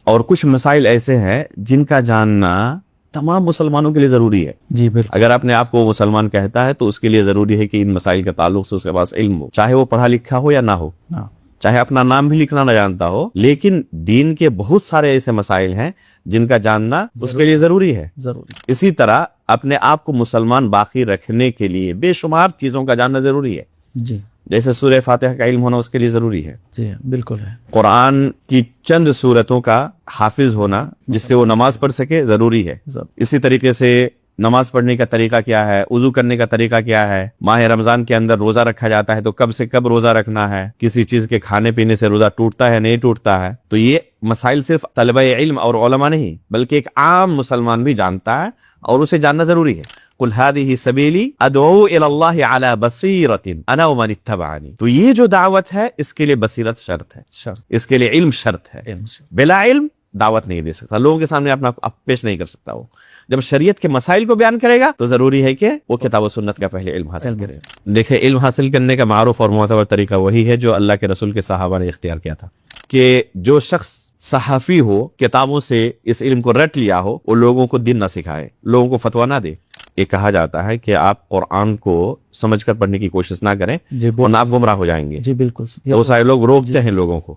اور کچھ مسائل ایسے ہیں جن کا جاننا تمام مسلمانوں کے لیے ضروری ہے. جی بالکل. اگر اپنے آپ کو مسلمان کہتا ہے تو اس کے لیے ضروری ہے کہ ان مسائل کے تعلق سے اس کے پاس علم ہو, چاہے وہ پڑھا لکھا ہو یا نہ ہو, چاہے اپنا نام بھی لکھنا نہ جانتا ہو, لیکن دین کے بہت سارے ایسے مسائل ہیں جن کا جاننا اس کے لیے ضروری ہے. اسی طرح اپنے آپ کو مسلمان باقی رکھنے کے لیے بے شمار چیزوں کا جاننا ضروری ہے. جی جیسے سورہ فاتحہ کا علم ہونا اس کے لیے ضروری ہے. جی بالکل ہے. قرآن کی چند سورتوں کا حافظ ہونا جس سے وہ نماز پڑھ سکے ضروری ہے. اسی طریقے سے نماز پڑھنے کا طریقہ کیا ہے, وضو کرنے کا طریقہ کیا ہے, ماہ رمضان کے اندر روزہ رکھا جاتا ہے تو کب سے کب روزہ رکھنا ہے, کسی چیز کے کھانے پینے سے روزہ ٹوٹتا ہے نہیں ٹوٹتا ہے. تو یہ مسائل صرف طلبہ علم اور علماء نہیں بلکہ ایک عام مسلمان بھی جانتا ہے اور اسے جاننا ضروری ہے. قل هذه سبیلی ادعو الی اللہ علی بصیرۃ انا ومن اتبعنی. تو یہ جو دعوت ہے اس کے لیے بصیرت شرط ہے, اس کے لیے علم شرط ہے. بلا علم دعوت نہیں دے سکتا, لوگوں کے سامنے اپنا پیش نہیں کر سکتا. وہ جب شریعت کے مسائل کو بیان کرے گا تو ضروری ہے کہ وہ کتاب و سنت کا پہلے علم حاصل کرے. دیکھیں, علم حاصل کرنے کا معروف اور معتبر طریقہ وہی ہے جو اللہ کے رسول کے صحابہ نے اختیار کیا تھا, کہ جو شخص صحافی ہو, کتابوں سے اس علم کو رٹ لیا ہو, وہ لوگوں کو دین نہ سکھائے, لوگوں کو فتویٰ نہ دے. یہ کہا جاتا ہے کہ آپ قرآن کو سمجھ کر پڑھنے کی کوشش نہ کریں ورنہ آپ گمراہ ہو جائیں گے. جی بالکل. بہت سارے لوگ روکتے ہیں لوگوں کو.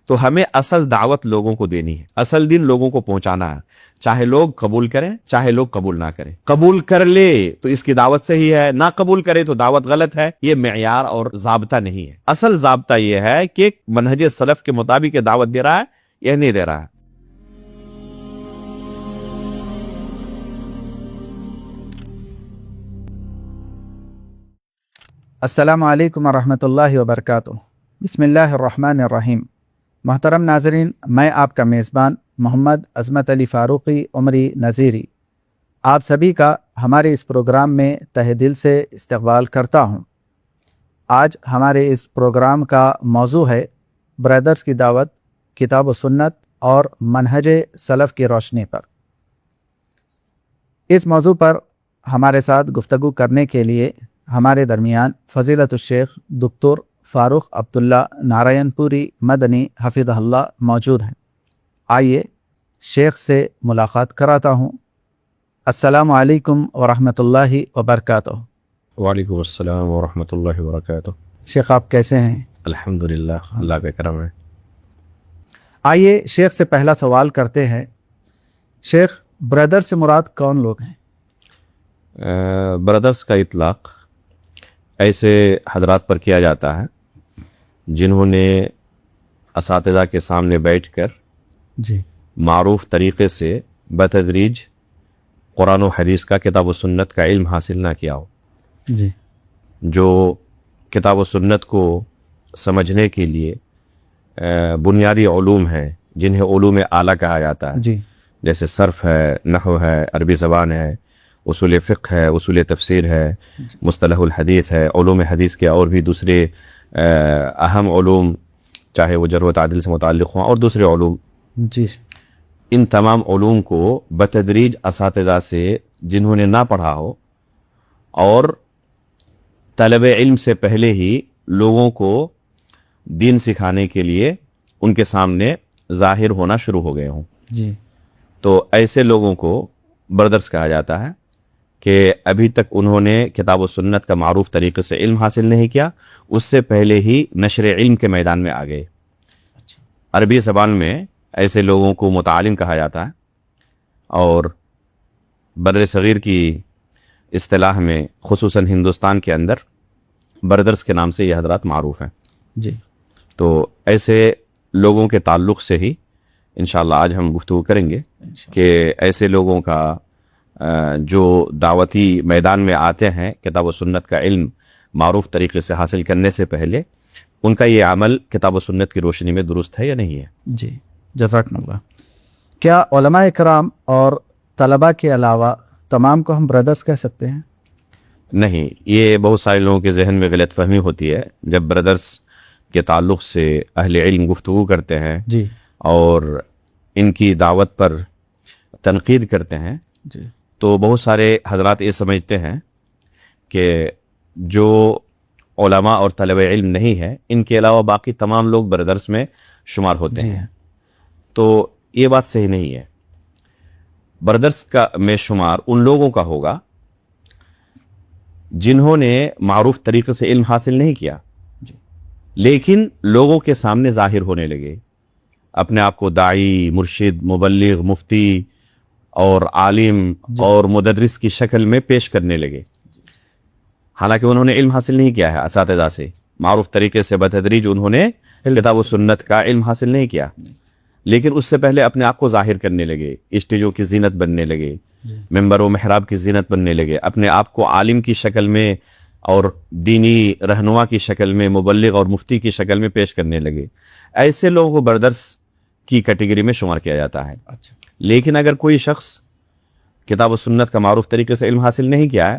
تو ہمیں اصل دعوت لوگوں کو دینی ہے, اصل دین لوگوں کو پہنچانا ہے, چاہے لوگ قبول کریں چاہے لوگ قبول نہ کریں. قبول کر لے تو اس کی دعوت صحیح ہے, نہ قبول کرے تو دعوت غلط ہے. یہ معیار اور ضابطہ نہیں ہے. اصل ضابطہ یہ ہے کہ منہج سلف کے مطابق دعوت دے رہا ہے یا نہیں دے رہا ہے. السلام علیکم ورحمۃ اللہ وبرکاتہ. بسم اللہ الرحمن الرحیم. محترم ناظرین, میں آپ کا میزبان محمد عظمت علی فاروقی عمری نذیری آپ سبھی کا ہمارے اس پروگرام میں تہہ دل سے استقبال کرتا ہوں. آج ہمارے اس پروگرام کا موضوع ہے برادرز کی دعوت, کتاب و سنت اور منہج سلف کی روشنی پر. اس موضوع پر ہمارے ساتھ گفتگو کرنے کے لیے ہمارے درمیان فضیلت الشیخ دکتور فاروق عبداللہ نارائن پوری مدنی حفظہ اللہ موجود ہیں. آئیے شیخ سے ملاقات کراتا ہوں. السلام علیکم ورحمۃ اللہ وبرکاتہ. وعلیکم السلام ورحمۃ اللہ وبرکاتہ. شیخ آپ کیسے ہیں؟ الحمدللہ, اللہ کا کرم ہے. آئیے شیخ سے پہلا سوال کرتے ہیں. شیخ, برادر سے مراد کون لوگ ہیں؟ برادرز کا اطلاق ایسے حضرات پر کیا جاتا ہے جنہوں نے اساتذہ کے سامنے بیٹھ کر معروف طریقے سے بتدریج قرآن و حدیث کا, کتاب و سنت کا علم حاصل نہ کیا ہو. جو کتاب و سنت کو سمجھنے کے لیے بنیادی علوم ہیں جنہیں علوم اعلیٰ کہا جاتا ہے, جیسے صرف ہے, نحو ہے, عربی زبان ہے, اصول فقہ ہے, اصول تفسیر ہے, مصطلح الحدیث ہے, علوم حدیث کے اور بھی دوسرے اہم علوم چاہے وہ جرح و تعدیل سے متعلق ہوں اور دوسرے علوم. ان تمام علوم کو بتدریج اساتذہ سے جنہوں نے نہ پڑھا ہو اور طلب علم سے پہلے ہی لوگوں کو دین سکھانے کے لیے ان کے سامنے ظاہر ہونا شروع ہو گئے ہوں, تو ایسے لوگوں کو برادرز کہا جاتا ہے کہ ابھی تک انہوں نے کتاب و سنت کا معروف طریقے سے علم حاصل نہیں کیا, اس سے پہلے ہی نشر علم کے میدان میں آ گئے. عربی زبان میں ایسے لوگوں کو متعلم کہا جاتا ہے اور بر صغیر کی اصطلاح میں خصوصاً ہندوستان کے اندر برادرز کے نام سے یہ حضرات معروف ہیں. تو ایسے لوگوں کے تعلق سے ہی انشاءاللہ آج ہم گفتگو کریں گے کہ ایسے لوگوں کا جو دعوتی میدان میں آتے ہیں کتاب و سنت کا علم معروف طریقے سے حاصل کرنے سے پہلے ان کا یہ عمل کتاب و سنت کی روشنی میں درست ہے یا نہیں ہے. جزاکم اللہ. کیا علماء اکرام اور طلباء کے علاوہ تمام کو ہم برادرز کہہ سکتے ہیں؟ نہیں, یہ بہت سارے لوگوں کے ذہن میں غلط فہمی ہوتی ہے. جب برادرز کے تعلق سے اہل علم گفتگو کرتے ہیں اور ان کی دعوت پر تنقید کرتے ہیں تو بہت سارے حضرات یہ سمجھتے ہیں کہ جو علماء اور طلب علم نہیں ہے ان کے علاوہ باقی تمام لوگ برادرز میں شمار ہوتے ہیں. تو یہ بات صحیح نہیں ہے. بردرس کا میں شمار ان لوگوں کا ہوگا جنہوں نے معروف طریقے سے علم حاصل نہیں کیا لیکن لوگوں کے سامنے ظاہر ہونے لگے, اپنے آپ کو داعی, مرشد, مبلغ, مفتی اور عالم اور مدرس کی شکل میں پیش کرنے لگے, حالانکہ انہوں نے علم حاصل نہیں کیا ہے اساتذہ سے. معروف طریقے سے بتدریج انہوں نے کتاب و سنت کا علم حاصل نہیں کیا, لیکن اس سے پہلے اپنے آپ کو ظاہر کرنے لگے, اسٹیجوں کی زینت بننے لگے, ممبر و محراب کی زینت بننے لگے, اپنے آپ کو عالم کی شکل میں اور دینی رہنما کی شکل میں, مبلغ اور مفتی کی شکل میں پیش کرنے لگے. ایسے لوگوں کو بردرس کی کیٹیگری میں شمار کیا جاتا ہے. لیکن اگر کوئی شخص کتاب و سنت کا معروف طریقے سے علم حاصل نہیں کیا ہے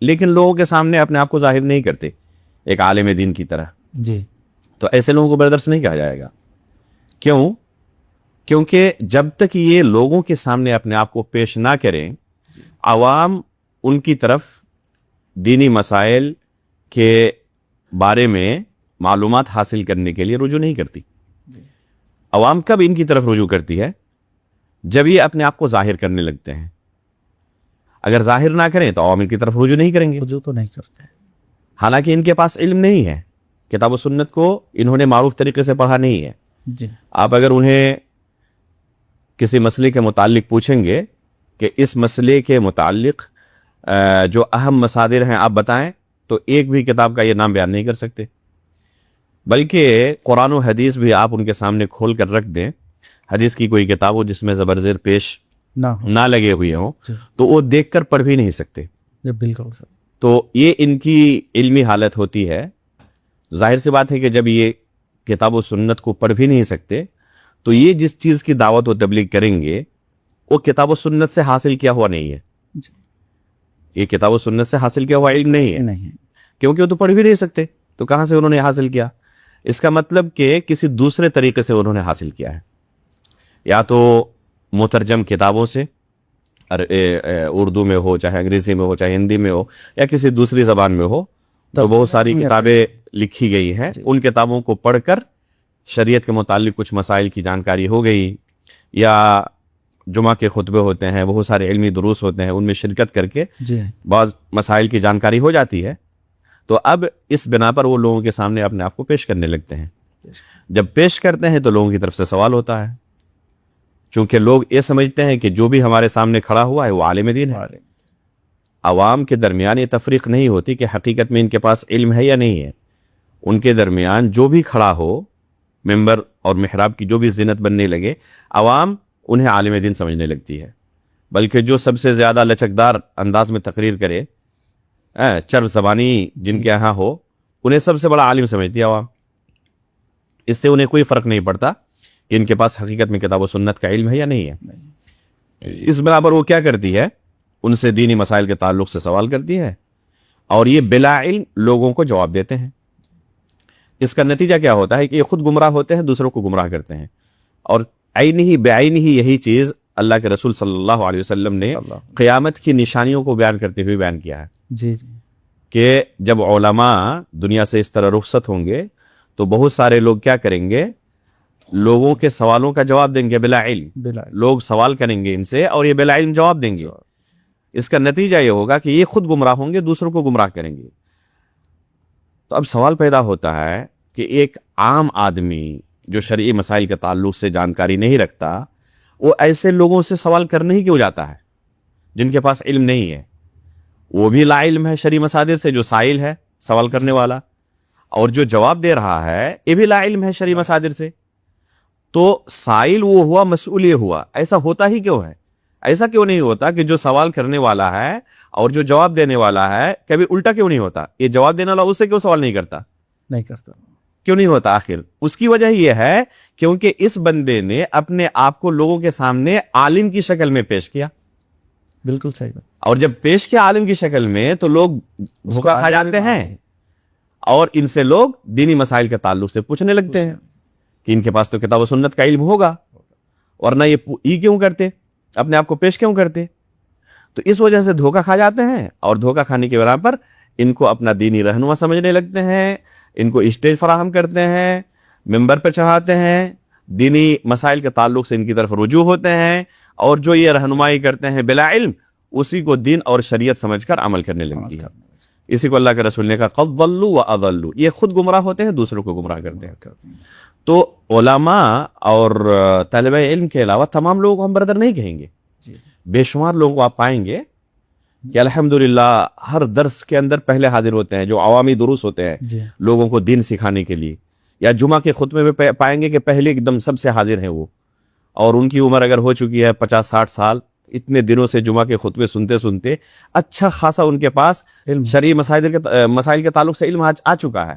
لیکن لوگوں کے سامنے اپنے آپ کو ظاہر نہیں کرتے ایک عالم دین کی طرح, تو ایسے لوگوں کو بردرس نہیں کہا جائے گا. کیوں؟ کیونکہ جب تک یہ لوگوں کے سامنے اپنے آپ کو پیش نہ کریں, عوام ان کی طرف دینی مسائل کے بارے میں معلومات حاصل کرنے کے لیے رجوع نہیں کرتی. عوام کب ان کی طرف رجوع کرتی ہے؟ جب یہ اپنے آپ کو ظاہر کرنے لگتے ہیں. اگر ظاہر نہ کریں تو عوام ان کی طرف رجوع نہیں کریں گے, رجوع تو نہیں کرتے, حالانکہ ان کے پاس علم نہیں ہے, کتاب و سنت کو انہوں نے معروف طریقے سے پڑھا نہیں ہے. آپ اگر انہیں کسی مسئلے کے متعلق پوچھیں گے کہ اس مسئلے کے متعلق جو اہم مصادر ہیں آپ بتائیں, تو ایک بھی کتاب کا یہ نام بیان نہیں کر سکتے. بلکہ قرآن و حدیث بھی آپ ان کے سامنے کھول کر رکھ دیں, حدیث کی کوئی کتاب ہو جس میں زبر زیر پیش نہ لگے ہوئے ہوں, تو وہ دیکھ کر پڑھ بھی نہیں سکتے. بالکل سر. تو یہ ان کی علمی حالت ہوتی ہے. ظاہر سی بات ہے کہ جب یہ کتاب و سنت کو پڑھ بھی نہیں سکتے تو یہ جس چیز کی دعوت و تبلیغ کریں گے وہ کتاب و سنت سے حاصل کیا ہوا نہیں ہے. یہ کتاب و سنت سے حاصل کیا ہوا علم نہیں ہے, کیونکہ وہ تو پڑھ بھی نہیں سکتے, تو کہاں سے انہوں نے حاصل کیا؟ اس کا مطلب کہ کسی دوسرے طریقے سے انہوں نے حاصل کیا ہے, یا تو مترجم کتابوں سے, اردو میں ہو, چاہے انگریزی میں ہو, چاہے ہندی میں ہو, یا کسی دوسری زبان میں ہو, تو بہت ساری کتابیں لکھی گئی ہیں. ان کتابوں کو پڑھ کر شریعت کے متعلق کچھ مسائل کی جانکاری ہو گئی, یا جمعہ کے خطبے ہوتے ہیں, بہت سارے علمی دروس ہوتے ہیں, ان میں شرکت کر کے بعض مسائل کی جانکاری ہو جاتی ہے. تو اب اس بنا پر وہ لوگوں کے سامنے اپنے آپ کو پیش کرنے لگتے ہیں. جب پیش کرتے ہیں تو لوگوں کی طرف سے سوال ہوتا ہے, چونکہ لوگ یہ سمجھتے ہیں کہ جو بھی ہمارے سامنے کھڑا ہوا ہے وہ عالم دین ہے. عوام کے درمیان یہ تفریق نہیں ہوتی کہ حقیقت میں ان کے پاس علم ہے یا نہیں ہے. ان کے درمیان جو بھی کھڑا ہو, ممبر اور محراب کی جو بھی زینت بننے لگے, عوام انہیں عالم دین سمجھنے لگتی ہے. بلکہ جو سب سے زیادہ لچکدار انداز میں تقریر کرے, چرب زبانی جن کے یہاں ہو, انہیں سب سے بڑا عالم سمجھتی ہے عوام. اس سے انہیں کوئی فرق نہیں پڑتا کہ ان کے پاس حقیقت میں کتاب و سنت کا علم ہے یا نہیں ہے. اس برابر وہ کیا کرتی ہے, ان سے دینی مسائل کے تعلق سے سوال کرتی ہے, اور یہ بلا علم لوگوں کو جواب دیتے ہیں. اس کا نتیجہ کیا ہوتا ہے کہ یہ خود گمراہ ہوتے ہیں, دوسروں کو گمراہ کرتے ہیں. اور عینی بعین ہی یہی چیز اللہ کے رسول صلی اللہ علیہ وسلم نے قیامت کی نشانیوں کو بیان کرتے ہوئے بیان کیا ہے کہ جب علماء دنیا سے اس طرح رخصت ہوں گے تو بہت سارے لوگ کیا کریں گے, لوگوں کے سوالوں کا جواب دیں گے بلا علم. لوگ سوال کریں گے ان سے اور یہ بلا علم جواب دیں گے. اس کا نتیجہ یہ ہوگا کہ یہ خود گمراہ ہوں گے, دوسروں کو گمراہ کریں گے. تو اب سوال پیدا ہوتا ہے کہ ایک عام آدمی جو شرعی مسائل کے تعلق سے جانکاری نہیں رکھتا, وہ ایسے لوگوں سے سوال کرنے ہی کیوں جاتا ہے جن کے پاس علم نہیں ہے؟ وہ بھی لا علم ہے شرعی مصادر سے, جو سائل ہے سوال کرنے والا, اور جو جواب دے رہا ہے یہ بھی لا علم ہے شرعی مصادر سے. تو سائل وہ ہوا, مسئول یہ ہوا. ایسا ہوتا ہی کیوں ہے؟ ایسا کیوں نہیں ہوتا کہ جو سوال کرنے والا ہے اور جو جواب دینے والا ہے, کبھی الٹا کیوں نہیں ہوتا؟ یہ جواب دینے والا اس سے کیوں سوال نہیں کرتا؟ کیوں نہیں ہوتا؟ آخر اس کی وجہ یہ ہے کیونکہ اس بندے نے اپنے آپ کو لوگوں کے سامنے عالم کی شکل میں پیش کیا. بالکل صحیح بات. اور جب پیش کیا عالم کی شکل میں تو لوگ دھوکا کھا جاتے ہیں, اور ان سے لوگ دینی مسائل کے تعلق سے پوچھنے لگتے ہیں کہ ان کے پاس تو کتاب و سنت کا علم ہوگا, ورنہ یہ کیوں کرتے, اپنے آپ کو پیش کیوں کرتے؟ تو اس وجہ سے دھوکا کھا جاتے ہیں, اور دھوکا کھانے کے بنا پر ان کو اپنا دینی رہنما سمجھنے لگتے ہیں, ان کو اسٹیج فراہم کرتے ہیں, ممبر پر چڑھاتے ہیں, دینی مسائل کے تعلق سے ان کی طرف رجوع ہوتے ہیں، اور جو یہ رہنمائی کرتے ہیں بلا علم، اسی کو دین اور شریعت سمجھ کر عمل کرنے لگتی ہے۔ اسی کو اللہ کے رسول نے کہا قد ضلوا واضلوا، یہ خود گمراہ ہوتے ہیں، دوسروں کو گمراہ کرتے ہیں۔ تو علماء اور طالب علم کے علاوہ تمام لوگوں کو ہم بردر نہیں کہیں گے۔ بے شمار لوگوں کو آپ پائیں گے کہ الحمدللہ ہر درس کے اندر پہلے حاضر ہوتے ہیں، جو عوامی دروس ہوتے ہیں لوگوں کو دین سکھانے کے لیے، یا جمعہ کے خطبے میں پائیں گے کہ پہلے ایک دم سب سے حاضر ہیں وہ، اور ان کی عمر اگر ہو چکی ہے 50-60 سال، اتنے دنوں سے جمعہ کے خطبے سنتے سنتے اچھا خاصا ان کے پاس شرعی مسائل کے تعلق سے علم آ چکا ہے،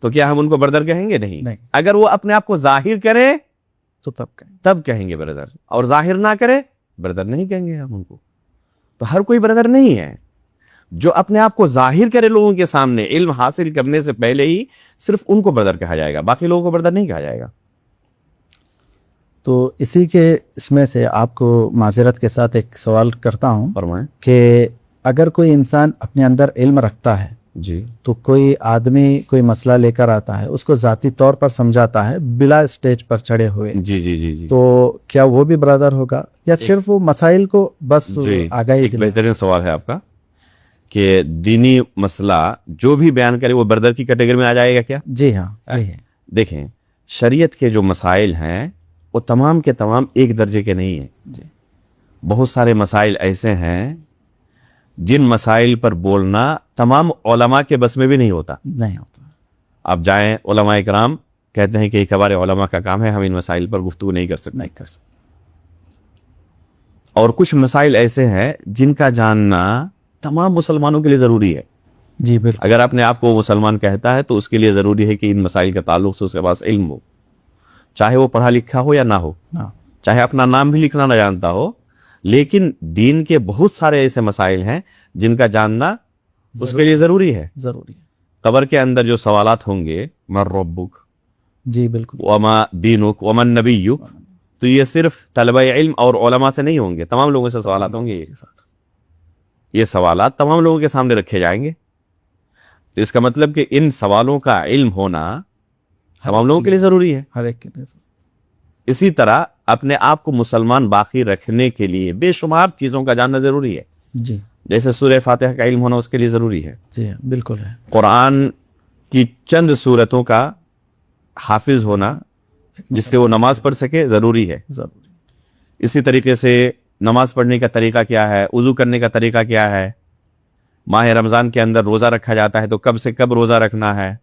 تو کیا ہم ان کو بردر کہیں گے؟ نہیں۔ اگر وہ اپنے آپ کو ظاہر کرے تو تب کہیں گے بردر، اور ظاہر نہ کرے بردر نہیں کہیں گے ہم ان کو۔ تو ہر کوئی بردر نہیں ہے، جو اپنے آپ کو ظاہر کرے لوگوں کے سامنے علم حاصل کرنے سے پہلے ہی، صرف ان کو بردر کہا جائے گا، باقی لوگوں کو بردر نہیں کہا جائے گا۔ تو اسی کے اس میں سے آپ کو معذرت کے ساتھ ایک سوال کرتا ہوں، فرمائیں۔ کہ اگر کوئی انسان اپنے اندر علم رکھتا ہے جی، تو کوئی آدمی کوئی مسئلہ لے کر آتا ہے، اس کو ذاتی طور پر سمجھاتا ہے بلا اسٹیج پر چڑھے ہوئے، جی، تو کیا وہ بھی برادر ہوگا، یا صرف وہ مسائل کو بس آگاہی ایک بہترین سوال ہے آپ کا کہ دینی مسئلہ جو بھی بیان کرے وہ بردر کی کیٹیگری میں آ جائے گا کیا؟ جی ہاں، دیکھیں، شریعت کے جو مسائل ہیں وہ تمام کے تمام ایک درجے کے نہیں ہیں۔ بہت سارے مسائل ایسے ہیں جن مسائل پر بولنا تمام علماء کے بس میں بھی نہیں ہوتا۔ آپ جائیں، علماء اکرام کہتے ہیں کہ ایک کبار علماء کا کام ہے، ہم ان مسائل پر گفتگو نہیں کر سکتے۔ اور کچھ مسائل ایسے ہیں جن کا جاننا تمام مسلمانوں کے لیے ضروری ہے۔ جی بالکل، اگر اپنے آپ کو مسلمان کہتا ہے تو اس کے لیے ضروری ہے کہ ان مسائل کے تعلق سے اس کے پاس علم ہو، چاہے وہ پڑھا لکھا ہو یا نہ ہو، چاہے اپنا نام بھی لکھنا نہ جانتا ہو، لیکن دین کے بہت سارے ایسے مسائل ہیں جن کا جاننا اس کے لیے ضروری ہے۔ قبر کے اندر جو سوالات ہوں گے، من ربک، جی بالکل، وما دینک ومن نبیک، تو یہ صرف طلبہ علم اور علماء سے نہیں ہوں گے، تمام لوگوں سے سوالات ہوں گے۔ یہ سوالات تمام لوگوں کے سامنے رکھے جائیں گے، تو اس کا مطلب کہ ان سوالوں کا علم ہونا تمام لوگوں کے لیے ضروری ہے، ہر ایک کے لیے۔ اسی طرح اپنے آپ کو مسلمان باقی رکھنے کے لیے بے شمار چیزوں کا جاننا ضروری ہے۔ جی، جیسے سورہ فاتحہ کا علم ہونا اس کے لیے ضروری ہے، جی بالکل ہے۔ قرآن کی چند سورتوں کا حافظ ہونا جس سے وہ نماز پڑھ سکے ضروری ہے۔ اسی طریقے سے نماز پڑھنے کا طریقہ کیا ہے، وضو کرنے کا طریقہ کیا ہے، ماہ رمضان کے اندر روزہ رکھا جاتا ہے تو کب سے کب روزہ رکھنا ہے،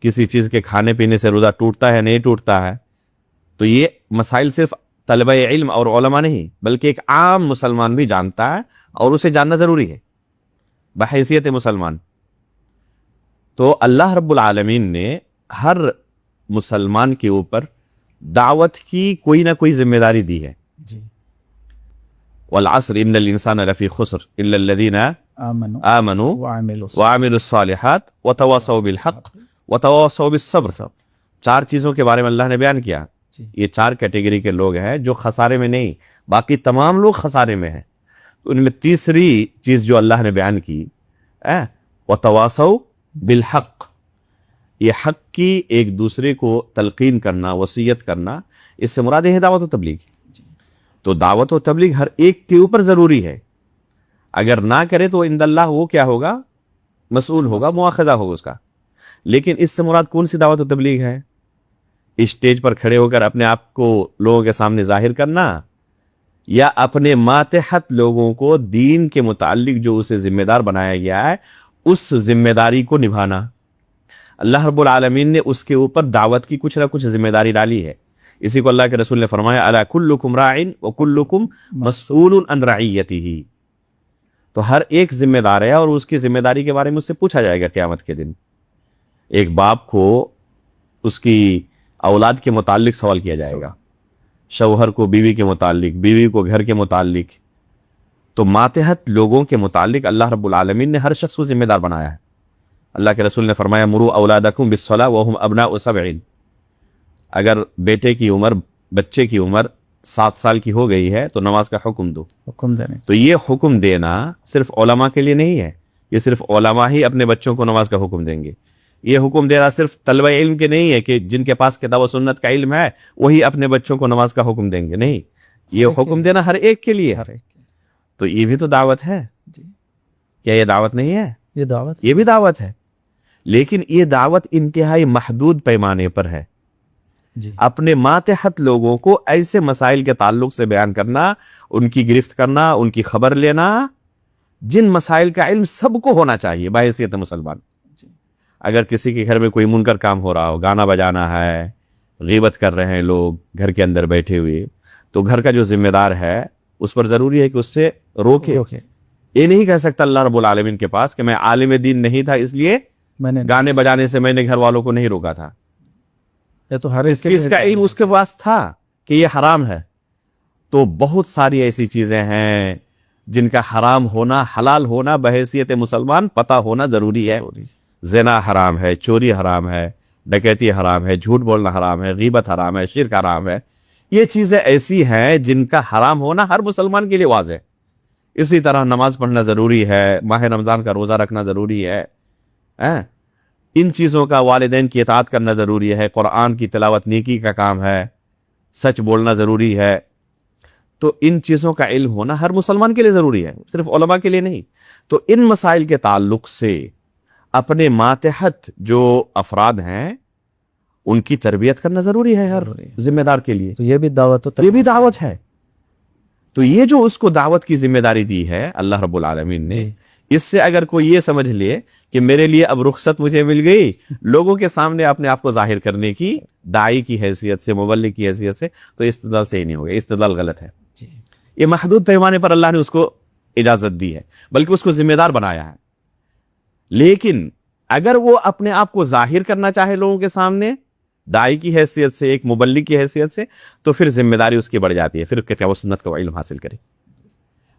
کسی چیز کے کھانے پینے سے روزہ ٹوٹتا ہے نہیں ٹوٹتا ہے، تو یہ مسائل صرف طلبہ علم اور علماء نہیں بلکہ ایک عام مسلمان بھی جانتا ہے، اور اسے جاننا ضروری ہے بحیثیت مسلمان۔ تو اللہ رب العالمین نے ہر مسلمان کے اوپر دعوت کی کوئی نہ کوئی ذمہ داری دی ہے۔ والعصر ان الانسان لفی خسر الا الذین آمنوا وعملوا الصالحات وتواصوا بالحق وتواصوا بالصبر۔ چار چیزوں کے بارے میں اللہ نے بیان کیا، یہ چار کیٹیگری کے لوگ ہیں جو خسارے میں نہیں، باقی تمام لوگ خسارے میں ہیں۔ ان میں تیسری چیز جو اللہ نے بیان کی، وتواصوا بالحق، یہ حق کی ایک دوسرے کو تلقین کرنا، وصیت کرنا، اس سے مراد ہے دعوت و تبلیغ۔ تو دعوت و تبلیغ ہر ایک کے اوپر ضروری ہے، اگر نہ کرے تو عند اللہ وہ کیا ہوگا، مسئول ہوگا، مواخذہ ہوگا اس کا۔ لیکن اس سے مراد کون سی دعوت و تبلیغ ہے؟ اسٹیج پر کھڑے ہو کر اپنے آپ کو لوگوں کے سامنے ظاہر کرنا، یا اپنے ماتحت لوگوں کو دین کے متعلق جو اسے ذمہ دار بنایا گیا ہے اس ذمہ داری کو نبھانا۔ اللہ رب العالمین نے اس کے اوپر دعوت کی کچھ نہ کچھ ذمہ داری ڈالی ہے، اسی کو اللہ کے رسول نے فرمایا الا کلکم راع وکلکم مسئول عن رعیتہ، تو ہر ایک ذمہ دار ہے اور اس کی ذمہ داری کے بارے میں اس سے پوچھا جائے گا قیامت کے دن۔ ایک باپ کو اس کی اولاد کے متعلق سوال کیا جائے گا، شوہر کو بیوی کے متعلق، بیوی کو گھر کے متعلق، تو ماتحت لوگوں کے متعلق اللہ رب العالمین نے ہر شخص کو ذمہ دار بنایا ہے۔ اللہ کے رسول نے فرمایا مروا اولادکم بالصلاۃ وهم ابناء 7، اگر بیٹے کی عمر، بچے کی عمر 7 سال کی ہو گئی ہے تو نماز کا حکم دو۔ حکم دینے، تو یہ حکم دینا صرف علماء کے لیے نہیں ہے، یہ صرف علماء ہی اپنے بچوں کو نماز کا حکم دیں گے، یہ حکم دے رہا صرف طلبہ علم کے نہیں ہے کہ جن کے پاس کتاب و سنت کا علم ہے وہی اپنے بچوں کو نماز کا حکم دیں گے، نہیں، یہ حکم دینا ہر ایک کے لیے، تو یہ بھی تو دعوت ہے، کیا یہ دعوت نہیں ہے؟ یہ بھی دعوت ہے، لیکن یہ دعوت انتہائی محدود پیمانے پر ہے۔ اپنے ماتحت لوگوں کو ایسے مسائل کے تعلق سے بیان کرنا، ان کی گرفت کرنا، ان کی خبر لینا جن مسائل کا علم سب کو ہونا چاہیے بحیثیت مسلمان۔ اگر کسی کے گھر میں کوئی منکر کام ہو رہا ہو، گانا بجانا ہے، غیبت کر رہے ہیں لوگ گھر کے اندر بیٹھے ہوئے، تو گھر کا جو ذمہ دار ہے اس پر ضروری ہے کہ اس سے روکے۔ یہ نہیں کہہ سکتا اللہ رب العالمین کے پاس کہ میں عالم دین نہیں تھا اس لیے گانے بجانے سے میں نے گھر والوں کو نہیں روکا تھا۔ تو ہر اس چیز کا علم اس کے پاس تھا کہ یہ حرام ہے۔ تو بہت ساری ایسی چیزیں ہیں جن کا حرام ہونا، حلال ہونا بحیثیت مسلمان پتہ ہونا ضروری ہے۔ زنا حرام ہے، چوری حرام ہے، ڈکیتی حرام ہے، جھوٹ بولنا حرام ہے، غیبت حرام ہے، شرک حرام ہے۔ یہ چیزیں ایسی ہیں جن کا حرام ہونا ہر مسلمان کے لیے واضح ہے۔ اسی طرح نماز پڑھنا ضروری ہے، ماہ رمضان کا روزہ رکھنا ضروری ہے، ان چیزوں کا والدین کی اطاعت کرنا ضروری ہے، قرآن کی تلاوت نیکی کا کام ہے، سچ بولنا ضروری ہے۔ تو ان چیزوں کا علم ہونا ہر مسلمان کے لیے ضروری ہے، صرف علماء کے لیے نہیں۔ تو ان مسائل کے تعلق سے اپنے ماتحت جو افراد ہیں ان کی تربیت کرنا ضروری ہے ہر ذمہ دار کے لیے۔ تو یہ بھی دعوت یہ بھی دعوت ہے۔ تو یہ جو اس کو دعوت کی ذمہ داری دی ہے اللہ رب العالمین نے، اس سے اگر کوئی یہ سمجھ لے کہ میرے لیے اب رخصت مجھے مل گئی لوگوں کے سامنے اپنے آپ کو ظاہر کرنے کی، داعی کی حیثیت سے، مبلغ کی حیثیت سے، تو استدلال سے ہی نہیں ہوگا، استدلال غلط ہے۔ یہ محدود پیمانے پر اللہ نے اس کو اجازت دی ہے، بلکہ اس کو ذمہ دار بنایا ہے۔ لیکن اگر وہ اپنے آپ کو ظاہر کرنا چاہے لوگوں کے سامنے داعی کی حیثیت سے، ایک مبلغ کی حیثیت سے، تو پھر ذمہ داری اس کی بڑھ جاتی ہے، پھر کتاب و سنت کا علم حاصل کرے،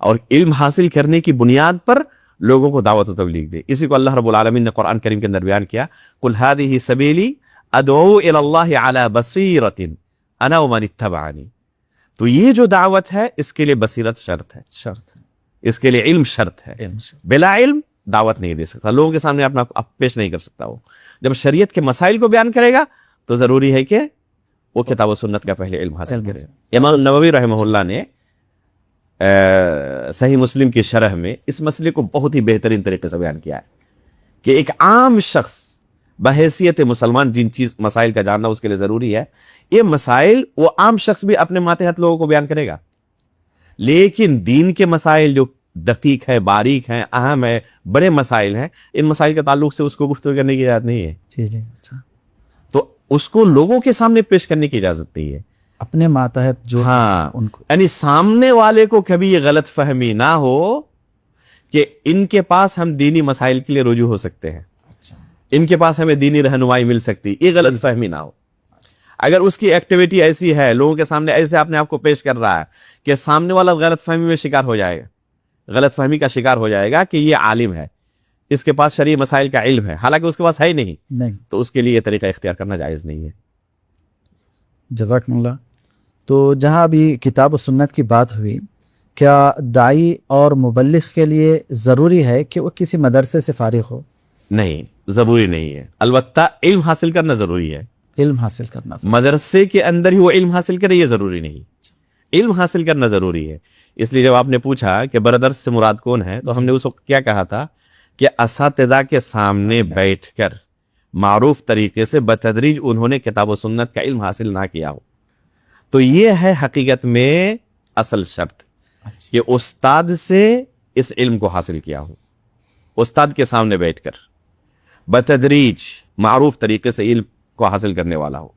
اور علم حاصل کرنے کی بنیاد پر لوگوں کو دعوت و تبلیغ دے۔ اسی کو اللہ رب العالمین نے قرآن کریم کے اندر بیان کیا، قل هذه سبیلی ادعو الی اللہ علی بصیرۃ انا ومن اتبعنی۔ تو یہ جو دعوت ہے اس کے لیے بصیرت شرط ہے، اس کے لیے علم شرط ہے۔ بلا علم دعوت نہیں دے سکتا، لوگوں کے سامنے اپنا پیش نہیں کر سکتا۔ وہ جب شریعت کے مسائل کو بیان کرے گا تو ضروری ہے کہ وہ کتاب و سنت کا پہلے علم حاصل کرے۔ امام نووی رحمہ اللہ نے صحیح مسلم کی شرح میں اس مسئلے کو بہت ہی بہترین طریقے سے بیان کیا ہے کہ ایک عام شخص بحیثیت مسلمان جن مسائل کا جاننا اس کے لیے ضروری ہے، یہ مسائل وہ عام شخص بھی اپنے ماتحت لوگوں کو بیان کرے گا، لیکن دین کے مسائل جو دقیق ہے، باریک ہیں، اہم ہے، بڑے مسائل ہیں، ان مسائل کے تعلق سے اس کو گفتگو کرنے کی اجازت نہیں ہے۔ تو اس کو لوگوں کے سامنے پیش کرنے کی اجازت نہیں ہے، اپنے ماتحت جو ان کو، یعنی سامنے والے کو کبھی یہ غلط فہمی نہ ہو کہ ان کے پاس ہم دینی مسائل کے لیے رجوع ہو سکتے ہیں، ان کے پاس ہمیں دینی رہنمائی مل سکتی، یہ غلط فہمی نہ ہو۔ اگر اس کی ایکٹیویٹی ایسی ہے، لوگوں کے سامنے ایسے اپنے آپ کو پیش کر رہا ہے کہ سامنے والا غلط فہمی میں شکار ہو جائے گا، غلط فہمی کا شکار ہو جائے گا کہ یہ عالم ہے، اس کے پاس شرعی مسائل کا علم ہے، حالانکہ اس کے پاس ہے ہی نہیں، تو اس کے لیے یہ طریقہ اختیار کرنا جائز نہیں ہے۔ جزاکم اللہ۔ تو جہاں بھی کتاب و سنت کی بات ہوئی، کیا داعی اور مبلغ کے لیے ضروری ہے کہ وہ کسی مدرسے سے فارغ ہو؟ نہیں، ضروری نہیں ہے، البتہ علم حاصل کرنا ضروری ہے۔ علم حاصل کرنا مدرسے کے اندر ہی وہ علم حاصل کرے یہ ضروری نہیں، علم حاصل کرنا ضروری ہے۔ اس لیے جب آپ نے پوچھا کہ برادر سے مراد کون ہے، تو ہم نے اس وقت کیا کہا تھا کہ اساتذہ کے سامنے بیٹھ کر معروف طریقے سے بتدریج انہوں نے کتاب و سنت کا علم حاصل نہ کیا ہو، تو یہ ہے حقیقت میں اصل شرط کہ استاد سے اس علم کو حاصل کیا ہو، استاد کے سامنے بیٹھ کر بتدریج معروف طریقے سے علم کو حاصل کرنے والا ہو۔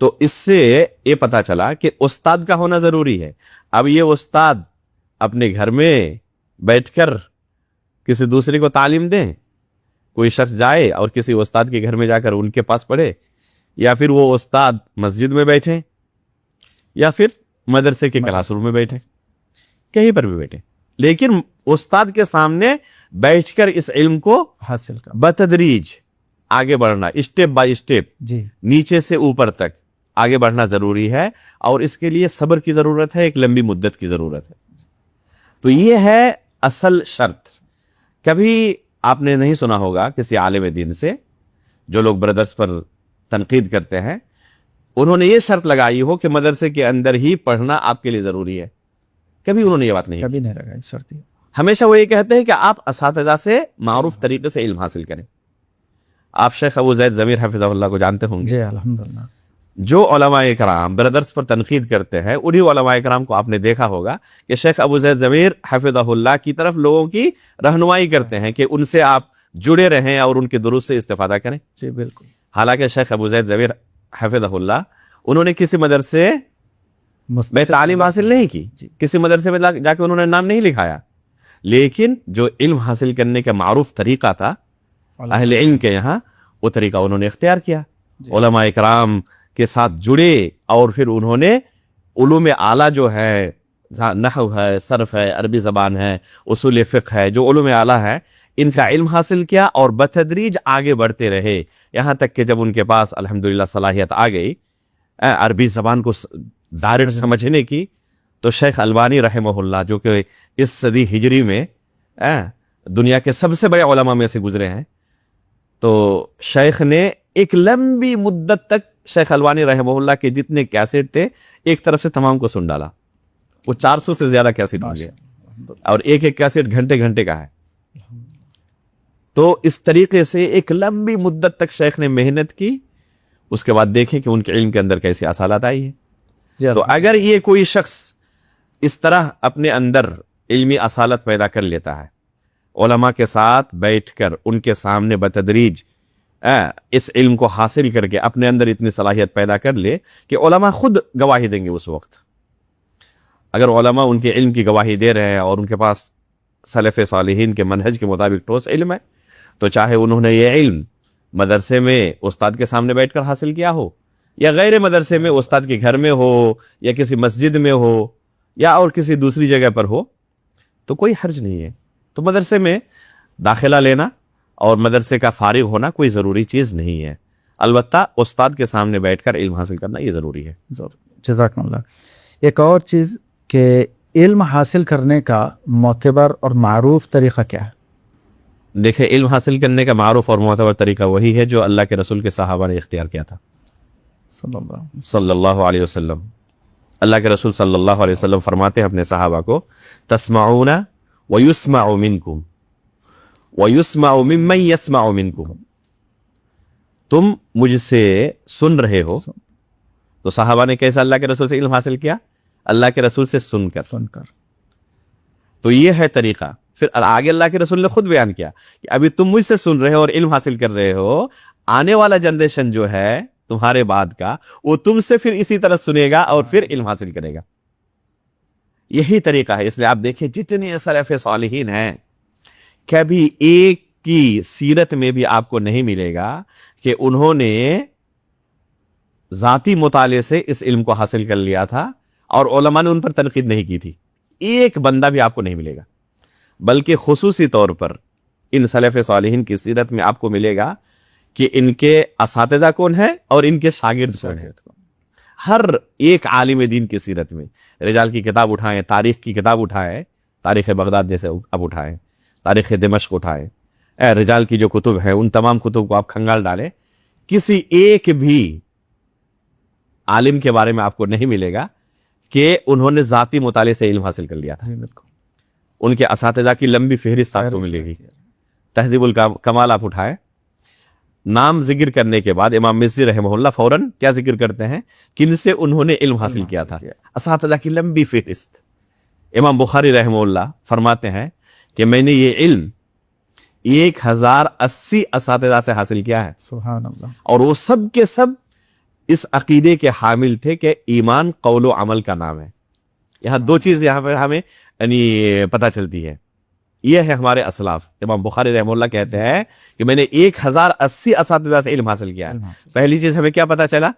تو اس سے یہ پتا چلا کہ استاد کا ہونا ضروری ہے۔ اب یہ استاد اپنے گھر میں بیٹھ کر کسی دوسرے کو تعلیم دیں، کوئی شخص جائے اور کسی استاد کے گھر میں جا کر ان کے پاس پڑھے، یا پھر وہ استاد مسجد میں بیٹھے، یا پھر مدرسے کے کلاس روم میں بیٹھے، کہیں پر بھی بیٹھے، لیکن استاد کے سامنے بیٹھ کر اس علم کو حاصل کر بتدریج آگے بڑھنا، اسٹیپ بائی اسٹیپ، نیچے سے اوپر تک آگے بڑھنا ضروری ہے، اور اس کے لیے صبر کی ضرورت ہے، ایک لمبی مدت کی ضرورت ہے۔ تو یہ ہے اصل شرط۔ کبھی آپ نے نہیں سنا ہوگا کسی عالم دین سے جو لوگ بردرس پر تنقید کرتے ہیں انہوں نے یہ شرط لگائی ہو کہ مدرسے کے اندر ہی پڑھنا آپ کے لیے ضروری ہے. کبھی انہوں نے یہ بات نہیں کبھی نہیں لگائی شرط. ہمیشہ وہ یہ کہتے ہیں کہ آپ اساتذہ سے معروف طریقے سے علم حاصل کریں. آپ شیخ ابو زید ضمیر حفظہ اللہ کو جانتے ہوں گے. جی الحمدللہ. جو علماء کرام برادرز پر تنقید کرتے ہیں انہی علماء کرام کو آپ نے دیکھا ہوگا کہ شیخ ابو زید ضمیر حفظہ اللہ کی طرف لوگوں کی رہنمائی کرتے ہیں کہ ان سے آپ جڑے رہیں اور ان کے دروس سے استفادہ کریں. جی بالکل. حالانکہ شیخ ابو زید ضمیر حفظہ اللہ انہوں نے کسی مدرسے میں تعلیم حاصل نہیں کی, کسی مدرسے میں جا کے انہوں نے نام نہیں لکھایا, لیکن جو علم حاصل کرنے کا معروف طریقہ تھا اہل علم کے یہاں وہ طریقہ انہوں نے اختیار کیا. علماء اکرام کے ساتھ جڑے اور پھر انہوں نے علوم اعلیٰ جو ہے نحو ہے, صرف ہے, عربی زبان ہے, اصول فقہ ہے, جو علوم اعلیٰ ہے ان کا علم حاصل کیا اور بتدریج آگے بڑھتے رہے یہاں تک کہ جب ان کے پاس الحمدللہ صلاحیت آ گئی عربی زبان کو دائرہ سمجھنے کی, تو شیخ البانی رحمہ اللہ جو کہ اس صدی ہجری میں دنیا کے سب سے بڑے علماء میں سے گزرے ہیں, تو شیخ نے ایک لمبی مدت تک شیخ البانی رحمہ اللہ کے جتنے کیسٹ تھے ایک طرف سے تمام کو سن ڈالا. وہ 400 سے زیادہ کیسٹ ہوں گے اور ایک ایک کیسٹ گھنٹے گھنٹے کا ہے. تو اس طریقے سے ایک لمبی مدت تک شیخ نے محنت کی. اس کے بعد دیکھیں کہ ان کے علم کے اندر کیسی اصالت آئی ہے. تو اگر یہ کوئی شخص اس طرح اپنے اندر علمی اصالت پیدا کر لیتا ہے, علماء کے ساتھ بیٹھ کر ان کے سامنے بتدریج اس علم کو حاصل کر کے اپنے اندر اتنی صلاحیت پیدا کر لے کہ علماء خود گواہی دیں گے اس وقت. اگر علماء ان کے علم کی گواہی دے رہے ہیں اور ان کے پاس سلف صالحین کے منہج کے مطابق ٹھوس علم ہے, تو چاہے انہوں نے یہ علم مدرسے میں استاد کے سامنے بیٹھ کر حاصل کیا ہو یا غیر مدرسے میں استاد کے گھر میں ہو یا کسی مسجد میں ہو یا اور کسی دوسری جگہ پر ہو, تو کوئی حرج نہیں ہے. تو مدرسے میں داخلہ لینا اور مدرسے کا فارغ ہونا کوئی ضروری چیز نہیں ہے, البتہ استاد کے سامنے بیٹھ کر علم حاصل کرنا یہ ضروری ہے. جزاکم اللہ. ایک اور چیز کہ علم حاصل کرنے کا معتبر اور معروف طریقہ کیا ہے؟ دیکھیں, علم حاصل کرنے کا معروف اور معتبر طریقہ وہی ہے جو اللہ کے رسول کے صحابہ نے اختیار کیا تھا صلی اللہ علیہ وسلم. اللہ کے رسول صلی اللہ علیہ وسلم فرماتے ہیں اپنے صحابہ کو, تسمعون ویسمع منکم ویسمع ممن یسمع منکم, تم مجھ سے سن رہے ہو. تو صحابہ نے کیسا اللہ کے رسول سے علم حاصل کیا؟ اللہ کے رسول سے سن کر. تو یہ ہے طریقہ. پھر آگے اللہ کے رسول نے خود بیان کیا کہ ابھی تم مجھ سے سن رہے ہو اور علم حاصل کر رہے ہو, آنے والا جنریشن جو ہے تمہارے بعد کا وہ تم سے پھر اسی طرح سنے گا اور پھر علم حاصل کرے گا. یہی طریقہ ہے. اس لیے آپ دیکھیں جتنے سلف صالحین ہیں کبھی ایک کی سیرت میں بھی آپ کو نہیں ملے گا کہ انہوں نے ذاتی مطالعے سے اس علم کو حاصل کر لیا تھا اور علماء نے ان پر تنقید نہیں کی تھی. ایک بندہ بھی آپ کو نہیں ملے گا, بلکہ خصوصی طور پر ان سلف صالحین کی سیرت میں آپ کو ملے گا کہ ان کے اساتذہ کون ہیں اور ان کے شاگرد کون ہیں. ہر ایک عالم دین کی سیرت میں رجال کی کتاب اٹھائیں, تاریخ کی کتاب اٹھائیں, تاریخ بغداد جیسے اب اٹھائیں, تاریخ دمشق اٹھائیں, رجال کی جو کتب ہیں ان تمام کتب کو آپ کھنگال ڈالیں, کسی ایک بھی عالم کے بارے میں آپ کو نہیں ملے گا کہ انہوں نے ذاتی مطالعے سے علم حاصل کر لیا تھا. ان کے اساتذہ کی لمبی فہرست آپ کو ملے گی. تہذیب الکمال آپ اٹھائیں, نام ذکر کرنے کے بعد امام مزی رحمہ اللہ فوراً کیا ذکر کرتے ہیں, کن سے انہوں نے علم حاصل کیا تھا. اساتذہ کی لمبی فہرست. امام بخاری رحمہ اللہ فرماتے ہیں کہ میں نے یہ علم 1080 اساتذہ سے حاصل کیا ہے. سبحان اللہ. اور وہ سب کے سب اس عقیدے کے حامل تھے کہ ایمان قول و عمل کا نام ہے. یہاں دو چیز یہاں پر ہمیں یعنی پتہ چلتی ہے. یہ ہے ہمارے اسلاف. امام بخاری رحمہ اللہ کہتے ہیں کہ میں نے 1080 اساتذہ سے علم حاصل کیا ہے. پہلی چیز ہمیں کیا پتہ چلا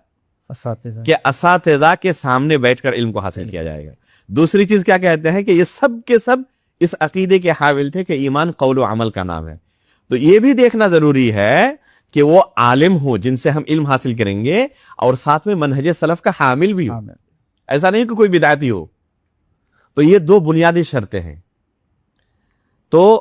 کہ اساتذہ کے سامنے بیٹھ کر علم کو حاصل کیا جائے گا. دوسری چیز کیا کہتے ہیں کہ یہ سب کے سب اس عقیدے کے حامل تھے کہ ایمان قول و عمل کا نام ہے. تو یہ بھی دیکھنا ضروری ہے کہ وہ عالم ہو جن سے ہم علم حاصل کریں گے اور ساتھ میں منہج سلف کا حامل بھی ہو. ایسا نہیں کہ کوئی بدعتی ہو. تو یہ دو بنیادی شرطیں ہیں. تو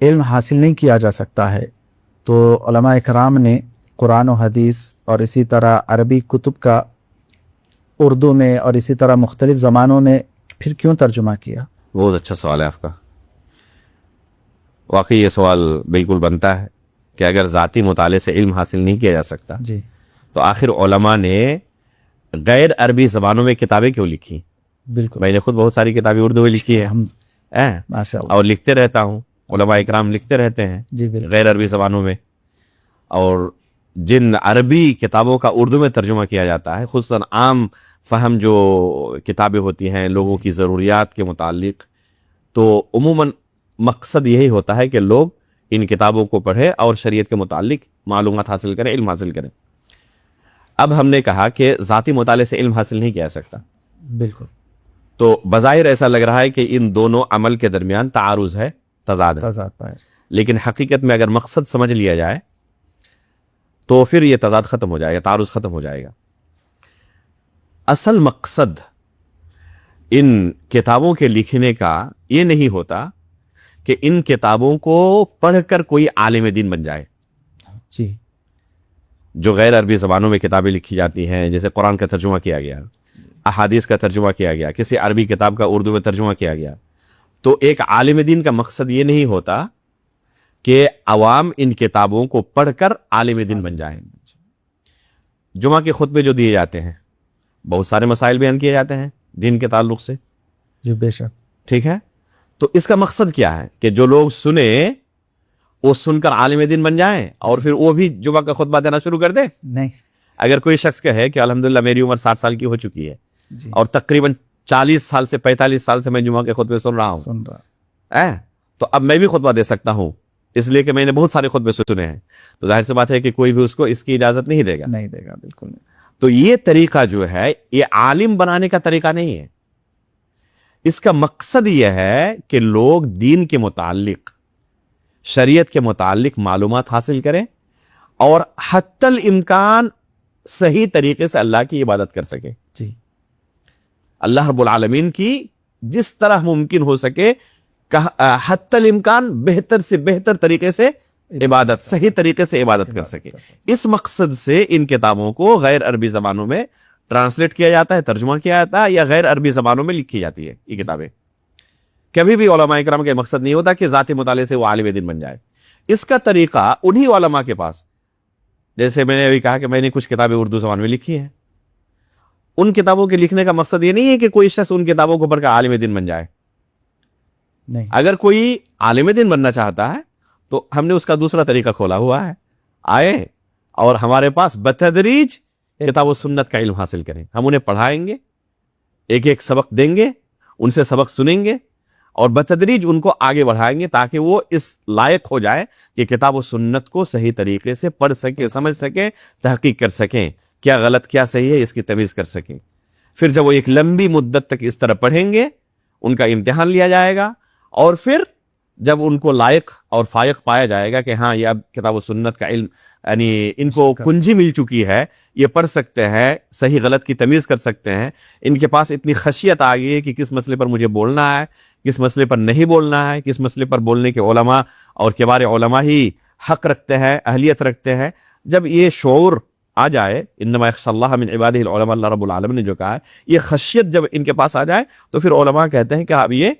علم حاصل نہیں کیا جا سکتا ہے تو علماء اکرام نے قرآن و حدیث اور اسی طرح عربی کتب کا اردو میں اور اسی طرح مختلف زبانوں میں پھر کیوں ترجمہ کیا؟ بہت اچھا سوال ہے آپ کا. واقعی یہ سوال بالکل بنتا ہے کہ اگر ذاتی مطالعے سے علم حاصل نہیں کیا جا سکتا جی تو آخر علماء نے غیر عربی زبانوں میں کتابیں کیوں لکھی؟ بالکل. میں نے خود بہت ساری کتابیں اردو میں لکھی ہے ماشاء اللہ. اور لکھتے رہتا ہوں. علماء اکرام لکھتے رہتے ہیں جی بالکل. غیر عربی زبانوں میں. اور جن عربی کتابوں کا اردو میں ترجمہ کیا جاتا ہے، خصوصاً عام فہم جو کتابیں ہوتی ہیں لوگوں کی ضروریات کے متعلق، تو عموماً مقصد یہی ہوتا ہے کہ لوگ ان کتابوں کو پڑھیں اور شریعت کے متعلق معلومات حاصل کریں، علم حاصل کریں. اب ہم نے کہا کہ ذاتی مطالعے سے علم حاصل نہیں کیا جا سکتا. بالکل. تو بظاہر ایسا لگ رہا ہے کہ ان دونوں عمل کے درمیان تعارض ہے، تضاد ہے. تضاد پائے. لیکن حقیقت میں اگر مقصد سمجھ لیا جائے تو پھر یہ تضاد ختم ہو جائے گا، تعارض ختم ہو جائے گا. اصل مقصد ان کتابوں کے لکھنے کا یہ نہیں ہوتا کہ ان کتابوں کو پڑھ کر کوئی عالم دین بن جائے. جی. جو غیر عربی زبانوں میں کتابیں لکھی جاتی ہیں، جیسے قرآن کا ترجمہ کیا گیا، احادیث کا ترجمہ کیا گیا، کسی عربی کتاب کا اردو میں ترجمہ کیا گیا، تو ایک عالم دین کا مقصد یہ نہیں ہوتا کہ عوام ان کتابوں کو پڑھ کر عالم دین بن جائیں. جمعہ کے خطبے جو دیے جاتے ہیں، بہت سارے مسائل بیان کیے جاتے ہیں دین کے تعلق سے. جی بے شک. ٹھیک ہے، تو اس کا مقصد کیا ہے کہ جو لوگ سنیں وہ سن کر عالم دین بن جائیں اور پھر وہ بھی جمعہ کا خطبہ دینا شروع کر دیں؟ نہیں. اگر کوئی شخص کہے کہ الحمدللہ میری عمر 60 سال کی ہو چکی ہے جی. اور تقریباً 40 سال سے 45 سال سے میں جمعہ کے خطبے سن رہا ہوں، تو اب میں بھی خطبہ دے سکتا ہوں اس لیے کہ میں نے بہت سارے خطبے سنے ہیں، تو ظاہر سی بات ہے کہ کوئی بھی اس کو اس کی اجازت نہیں دے گا. نہیں دے گا، بالکل نہیں. تو یہ طریقہ جو ہے یہ عالم بنانے کا طریقہ نہیں ہے. اس کا مقصد یہ ہے کہ لوگ دین کے متعلق، شریعت کے متعلق معلومات حاصل کریں اور حتی الامکان صحیح طریقے سے اللہ کی عبادت کر سکیں. جی. اللہ رب العالمین کی جس طرح ممکن ہو سکے حتی الامکان بہتر سے بہتر طریقے سے عبادت، صحیح طریقے سے عبادت کر سکے. اس مقصد سے ان کتابوں کو غیر عربی زبانوں میں ٹرانسلیٹ کیا جاتا ہے، ترجمہ کیا جاتا ہے، یا غیر عربی زبانوں میں لکھی جاتی ہے یہ کتابیں. کبھی بھی علماء اکرام کا مقصد نہیں ہوتا کہ ذاتی مطالعے سے وہ عالم دین بن جائے. اس کا طریقہ انہی علماء کے پاس، جیسے میں نے ابھی کہا کہ میں نے کچھ کتابیں اردو زبان میں لکھی ہیں، ان کتابوں کے لکھنے کا مقصد یہ نہیں ہے کہ کوئی شخص ان کتابوں کو پڑھ کر عالم دین بن جائے. نہیں. اگر کوئی عالم دین بننا چاہتا ہے تو ہم نے اس کا دوسرا طریقہ کھولا ہوا ہے. آئے اور ہمارے پاس بتدریج کتاب و سنت کا علم حاصل کریں. ہم انہیں پڑھائیں گے، ایک ایک سبق دیں گے، ان سے سبق سنیں گے اور بتدریج ان کو آگے بڑھائیں گے تاکہ وہ اس لائق ہو جائے کہ کتاب و سنت کو صحیح طریقے سے پڑھ سکیں، سمجھ سکیں، تحقیق کر سکیں، کیا غلط کیا صحیح ہے اس کی تمیز کر سکیں. پھر جب وہ ایک لمبی مدت تک اس طرح پڑھیں گے، ان کا امتحان لیا جائے گا اور پھر جب ان کو لائق اور فائق پایا جائے گا کہ ہاں یہ اب کتاب و سنت کا علم یعنی ان کو کنجی مل چکی ہے، یہ پڑھ سکتے ہیں، صحیح غلط کی تمیز کر سکتے ہیں، ان کے پاس اتنی خشیت آ گئی ہے کہ کس مسئلے پر مجھے بولنا ہے، کس مسئلے پر نہیں بولنا ہے، کس مسئلے پر بولنے کے علماء اور کبار علماء ہی حق رکھتے ہیں، اہلیت رکھتے ہیں. جب یہ شعور آ جائے، انما یخشی اللہ من عبادہ العلماء، اللہ رب العالمین نے جو کہا ہے، یہ خشیت جب ان کے پاس آ جائے تو پھر علماء کہتے ہیں کہ اب یہ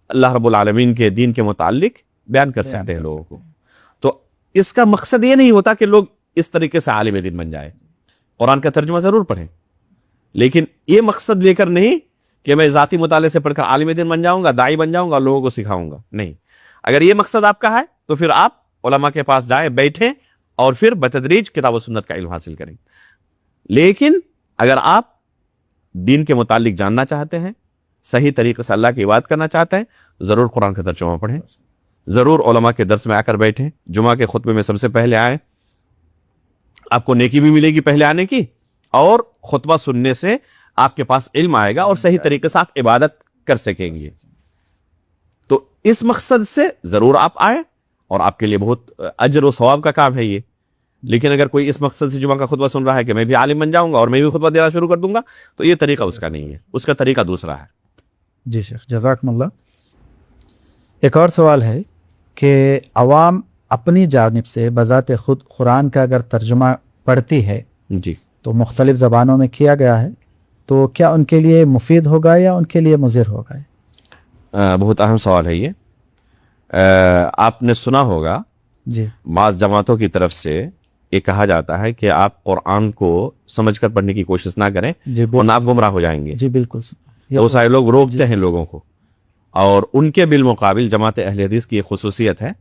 اللہ رب العالمین کے دین کے متعلق بیان کر سکتے ہیں لوگوں کو. تو اس کا مقصد یہ نہیں ہوتا کہ لوگ اس طریقے سے عالم دین بن جائے. قرآن کا ترجمہ ضرور پڑھیں، لیکن یہ مقصد لے کر نہیں کہ میں ذاتی مطالعے سے پڑھ کر عالم دین بن جاؤں گا، داعی بن جاؤں گا، لوگوں کو سکھاؤں گا. نہیں، اگر یہ مقصد آپ کا ہے تو پھر آپ علماء کے پاس جائیں، بیٹھیں اور پھر بتدریج کتاب و سنت کا علم حاصل کریں. لیکن اگر آپ دین کے متعلق جاننا چاہتے ہیں، صحیح طریقے سے اللہ کی عبادت کرنا چاہتے ہیں، ضرور قرآن کا ترجمہ پڑھیں، ضرور علماء کے درس میں آ کر بیٹھیں، جمعہ کے خطبے میں سب سے پہلے آئیں. آپ کو نیکی بھی ملے گی پہلے آنے کی، اور خطبہ سننے سے آپ کے پاس علم آئے گا اور صحیح طریقے سے آپ عبادت کر سکیں گے. تو اس مقصد سے ضرور آپ آئیں اور آپ کے لیے بہت اجر و ثواب کا کام ہے یہ. لیکن اگر کوئی اس مقصد سے جمعہ کا خطبہ سن رہا ہے کہ میں بھی عالم بن جاؤں گا اور میں بھی خطبہ دینا شروع کر دوں گا، تو یہ طریقہ اس کا نہیں ہے، اس کا طریقہ دوسرا ہے. جی شیخ، جزاکم اللہ. ایک اور سوال ہے کہ عوام اپنی جانب سے بذات خود قرآن کا اگر ترجمہ پڑھتی ہے جی تو مختلف زبانوں میں کیا گیا ہے، تو کیا ان کے لیے مفید ہوگا یا ان کے لیے مضر ہوگا؟ بہت اہم سوال ہے یہ. آپ نے سنا ہوگا جی بعض جماعتوں کی طرف سے یہ کہا جاتا ہے کہ آپ قرآن کو سمجھ کر پڑھنے کی کوشش نہ کریں جی ورنہ آپ گمراہ ہو جائیں گے. جی بالکل. بہت سارے لوگ روکتے ہیں لوگوں کو، اور ان کے بالمقابل جماعت اہل حدیث کی ایک خصوصیت ہے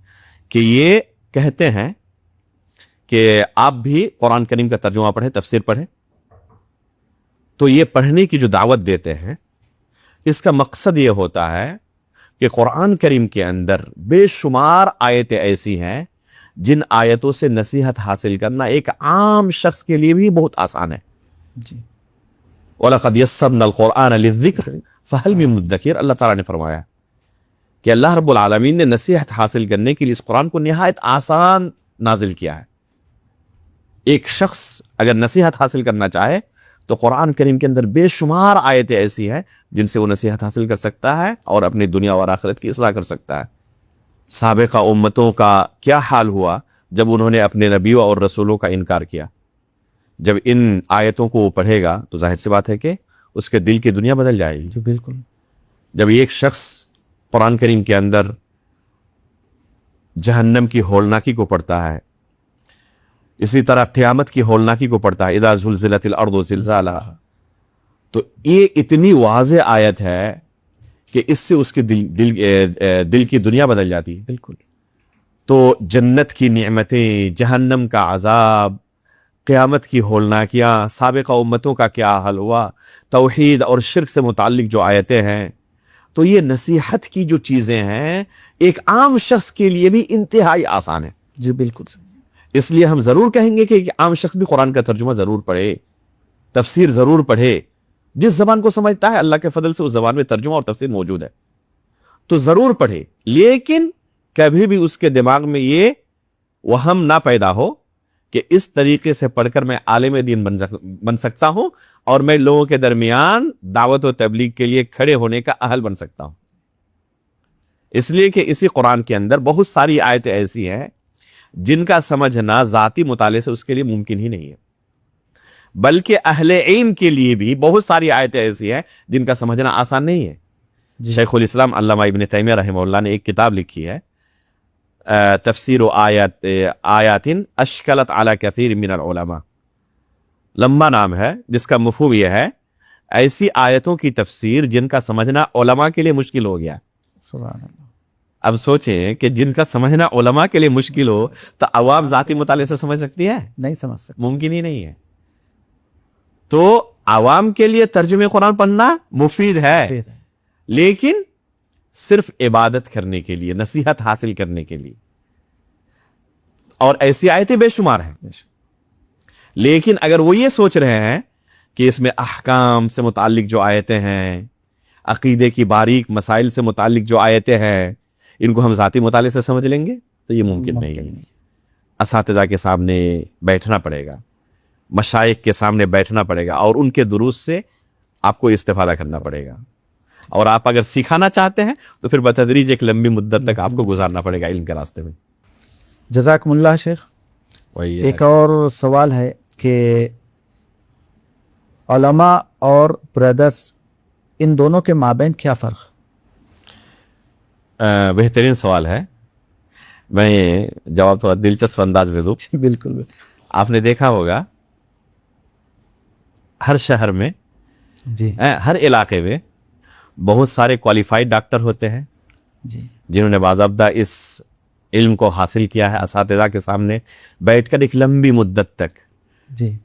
کہ یہ کہتے ہیں کہ آپ بھی قرآن کریم کا ترجمہ پڑھیں، تفسیر پڑھیں. تو یہ پڑھنے کی جو دعوت دیتے ہیں اس کا مقصد یہ ہوتا ہے کہ قرآن کریم کے اندر بے شمار آیتیں ایسی ہیں جن آیتوں سے نصیحت حاصل کرنا ایک عام شخص کے لیے بھی بہت آسان ہے. جی وَلَقَدْ يَسَّرْنَا الْقُرْآنَ لِلذِّكْرِ فَهَلْ مِن مُدَّكِرٍ. اللہ تعالیٰ نے فرمایا کہ اللہ رب العالمین نے نصیحت حاصل کرنے کے لیے اس قرآن کو نہایت آسان نازل کیا ہے. ایک شخص اگر نصیحت حاصل کرنا چاہے تو قرآن کریم کے اندر بے شمار آیتیں ایسی ہیں جن سے وہ نصیحت حاصل کر سکتا ہے اور اپنی دنیا اور آخرت کی اصلاح کر سکتا ہے. سابقہ امتوں کا کیا حال ہوا جب انہوں نے اپنے نبیوں اور رسولوں کا انکار کیا. جب ان آیتوں کو وہ پڑھے گا تو ظاہر سی بات ہے کہ اس کے دل کی دنیا بدل جائے گی. جی بالکل. جب ایک شخص قرآن کریم کے اندر جہنم کی ہولناکی کو پڑھتا ہے، اسی طرح قیامت کی ہولناکی کو پڑھتا ہے، اذا زلزلت الارض زلزالہا، تو یہ اتنی واضح آیت ہے کہ اس سے اس کے دل کی دنیا بدل جاتی ہے. بالکل. تو جنت کی نعمتیں، جہنم کا عذاب، قیامت کی ہولناکیاں، سابقہ امتوں کا کیا حل ہوا، توحید اور شرک سے متعلق جو آیتیں ہیں، تو یہ نصیحت کی جو چیزیں ہیں ایک عام شخص کے لیے بھی انتہائی آسان ہے. جی بالکل صحیح. اس لیے ہم ضرور کہیں گے کہ ایک عام شخص بھی قرآن کا ترجمہ ضرور پڑھے، تفسیر ضرور پڑھے. جس زبان کو سمجھتا ہے اللہ کے فضل سے اس زبان میں ترجمہ اور تفسیر موجود ہے تو ضرور پڑھے، لیکن کبھی بھی اس کے دماغ میں یہ وہم نہ پیدا ہو کہ اس طریقے سے پڑھ کر میں عالم دین بن سکتا ہوں اور میں لوگوں کے درمیان دعوت و تبلیغ کے لیے کھڑے ہونے کا اہل بن سکتا ہوں. اس لیے کہ اسی قرآن کے اندر بہت ساری آیتیں ایسی ہیں جن کا سمجھنا ذاتی مطالعے سے اس کے لیے ممکن ہی نہیں ہے، بلکہ اہل علم کے لیے بھی بہت ساری آیتیں ایسی ہیں جن کا سمجھنا آسان نہیں ہے. شیخ الاسلام علامہ ابن تیمیہ رحمہ اللہ نے ایک کتاب لکھی ہے، تفسیر آیات اشکلت علی کثیر من العلماء. لمبا نام ہے جس کا مفہوم یہ ہے ایسی آیتوں کی تفسیر جن کا سمجھنا علماء کے لیے مشکل ہو گیا. سبحان اللہ. اب سوچیں کہ جن کا سمجھنا علماء کے لیے مشکل ہو تو عوام ذاتی مطالعے سے سمجھ سکتی ہے؟ نہیں سمجھ سکتے، ممکن ہی نہیں ہے. تو عوام کے لیے ترجمہ قرآن پڑھنا مفید ہے، لیکن صرف عبادت کرنے کے لیے، نصیحت حاصل کرنے کے لیے. اور ایسی آیتیں بے شمار ہیں. لیکن اگر وہ یہ سوچ رہے ہیں کہ اس میں احکام سے متعلق جو آیتیں ہیں، عقیدے کی باریک مسائل سے متعلق جو آیتیں ہیں، ان کو ہم ذاتی مطالعے سے سمجھ لیں گے تو یہ ممکن نہیں ہے. اساتذہ کے سامنے بیٹھنا پڑے گا، مشائخ کے سامنے بیٹھنا پڑے گا، اور ان کے دروس سے آپ کو استفادہ کرنا پڑے گا. اور آپ اگر سکھانا چاہتے ہیں تو پھر بتدریج ایک لمبی مدت تک آپ کو گزارنا پڑے گا علم کے راستے میں. جزاکم اللہ شیخ. ایک اور سوال ہے کہ علماء اور برادرز ان دونوں کے مابین کیا فرق؟ بہترین سوال ہے. میں جواب تھوڑا دلچسپ انداز میں دوں. بالکل. آپ نے دیکھا ہوگا ہر شہر میں، جی ہر علاقے میں بہت سارے کوالیفائڈ ڈاکٹر ہوتے ہیں جی جنہوں نے باضابطہ اس علم کو حاصل کیا ہے اساتذہ کے سامنے بیٹھ کر ایک لمبی مدت تک. جی.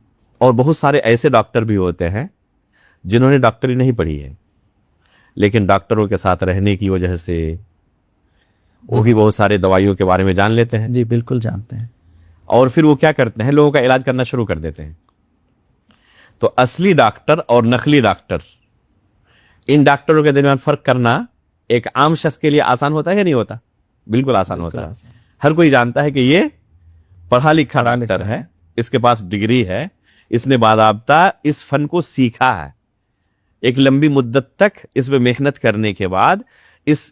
اور بہت سارے ایسے ڈاکٹر بھی ہوتے ہیں جنہوں نے ڈاکٹری نہیں پڑھی ہے، لیکن ڈاکٹروں کے ساتھ رہنے کی وجہ سے وہ بھی بہت سارے دوائیوں کے بارے میں جان لیتے ہیں. جی بالکل جانتے ہیں. اور پھر وہ کیا کرتے ہیں، لوگوں کا علاج کرنا شروع کر دیتے ہیں. تو اصلی ڈاکٹر اور نقلی ڈاکٹر، ان ڈاکٹروں کے درمیان فرق کرنا ایک عام شخص کے لیے آسان ہوتا ہے یا نہیں ہوتا؟ بالکل آسان ہوتا ہے. ہر کوئی جانتا ہے کہ یہ پڑھا لکھا ڈاکٹر ہے، اس کے پاس ڈگری ہے، اس نے باضابطہ اس فن کو سیکھا ہے. ایک لمبی مدت تک اس میں محنت کرنے کے بعد اس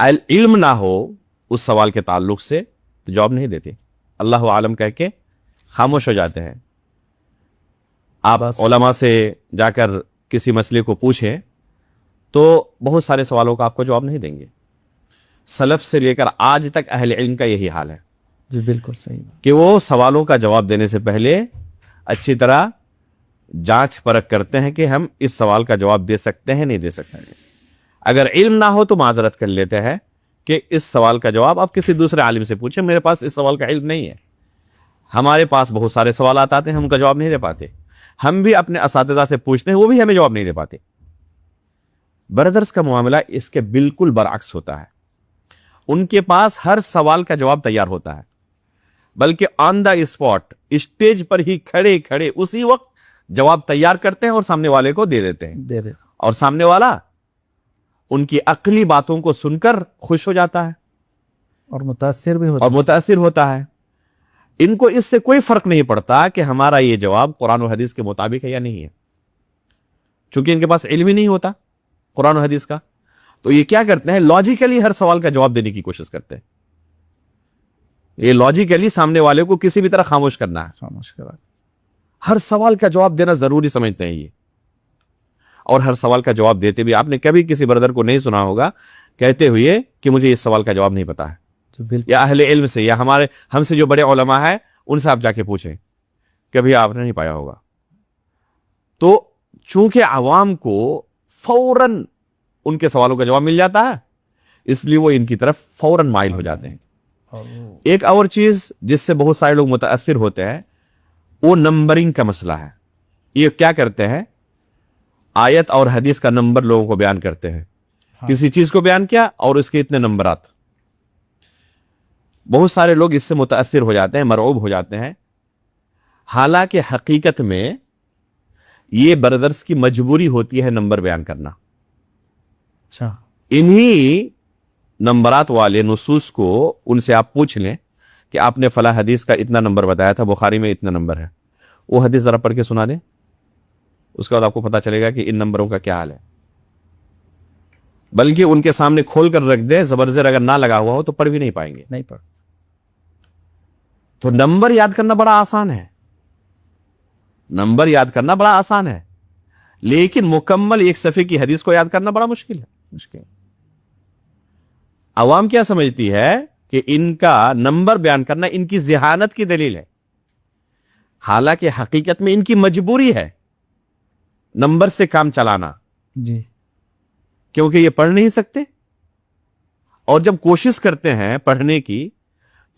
علم نہ ہو اس سوال کے تعلق سے تو جواب نہیں دیتے، اللہ عالم کہہ کے خاموش ہو جاتے ہیں. آپ علماء سے جا کر کسی مسئلے کو پوچھیں تو بہت سارے سوالوں کا آپ کو جواب نہیں دیں گے. سلف سے لے کر آج تک اہل علم کا یہی حال ہے. جی بالکل صحیح، کہ وہ سوالوں کا جواب دینے سے پہلے اچھی طرح جانچ پرکھ کرتے ہیں کہ ہم اس سوال کا جواب دے سکتے ہیں نہیں دے سکتے ہیں. اگر علم نہ ہو تو معذرت کر لیتے ہیں کہ اس سوال کا جواب آپ کسی دوسرے عالم سے پوچھیں، میرے پاس اس سوال کا علم نہیں ہے. ہمارے پاس بہت سارے سوالات آتے ہیں، ہم ان کا جواب نہیں دے پاتے. ہم بھی اپنے اساتذہ سے پوچھتے ہیں، وہ بھی ہمیں جواب نہیں دے پاتے. بردرز کا معاملہ اس کے بالکل برعکس ہوتا ہے. ان کے پاس ہر سوال کا جواب تیار ہوتا ہے، بلکہ آن دا اسپاٹ اسٹیج پر ہی کھڑے کھڑے اسی وقت جواب تیار کرتے ہیں اور سامنے والے کو دے دیتے ہیں. اور سامنے والا ان کی عقلی باتوں کو سن کر خوش ہو جاتا ہے اور متاثر ہوتا ہے. ان کو اس سے کوئی فرق نہیں پڑتا کہ ہمارا یہ جواب قرآن و حدیث کے مطابق ہے یا نہیں ہے. چونکہ ان کے پاس علم ہی نہیں ہوتا قرآن و حدیث کا، تو یہ کیا کرتے ہیں، لاجیکلی ہر سوال کا جواب دینے کی کوشش کرتے ہیں. یہ لاجیکلی سامنے والے کو کسی بھی طرح خاموش کرنا ہے. ہر سوال کا جواب دینا ضروری سمجھتے ہیں یہ. اور ہر سوال کا جواب دیتے بھی آپ نے کبھی کسی بردر کو نہیں سنا ہوگا کہتے ہوئے کہ مجھے اس سوال کا جواب نہیں پتا ہے. یا اہل علم سے یا ہم سے جو بڑے علماء ہیں ان سے آپ جا کے پوچھیں، کبھی آپ نے نہیں پایا ہوگا. تو چونکہ عوام کو فوراً ان کے سوالوں کا جواب مل جاتا ہے، اس لیے وہ ان کی طرف فوراً مائل ہو جاتے ہیں. ایک اور چیز جس سے بہت سارے لوگ متاثر ہوتے ہیں وہ نمبرنگ کا مسئلہ ہے. یہ کیا کرتے ہیں، آیت اور حدیث کا نمبر لوگوں کو بیان کرتے ہیں. کسی چیز کو بیان کیا اور اس کے اتنے نمبرات. بہت سارے لوگ اس سے متاثر ہو جاتے ہیں، مرعوب ہو جاتے ہیں. حالانکہ حقیقت میں یہ بردرس کی مجبوری ہوتی ہے نمبر بیان کرنا. اچھا، انہی نمبرات والے نصوص کو ان سے آپ پوچھ لیں کہ آپ نے فلاں حدیث کا اتنا نمبر بتایا تھا، بخاری میں اتنا نمبر ہے، وہ حدیث ذرا پڑھ کے سنا دیں. اس کے بعد آپ کو پتا چلے گا کہ ان نمبروں کا کیا حال ہے. بلکہ ان کے سامنے کھول کر رکھ دے، زبر زیر اگر نہ لگا ہوا ہو تو پڑھ بھی نہیں پائیں گے. نہیں پڑھ. تو نمبر یاد کرنا بڑا آسان ہے، نمبر یاد کرنا بڑا آسان ہے، لیکن مکمل ایک صفحے کی حدیث کو یاد کرنا بڑا مشکل ہے. عوام کیا سمجھتی ہے کہ ان کا نمبر بیان کرنا ان کی ذہانت کی دلیل ہے، حالانکہ حقیقت میں ان کی مجبوری ہے نمبر سے کام چلانا. جی، کیونکہ یہ پڑھ نہیں سکتے، اور جب کوشش کرتے ہیں پڑھنے کی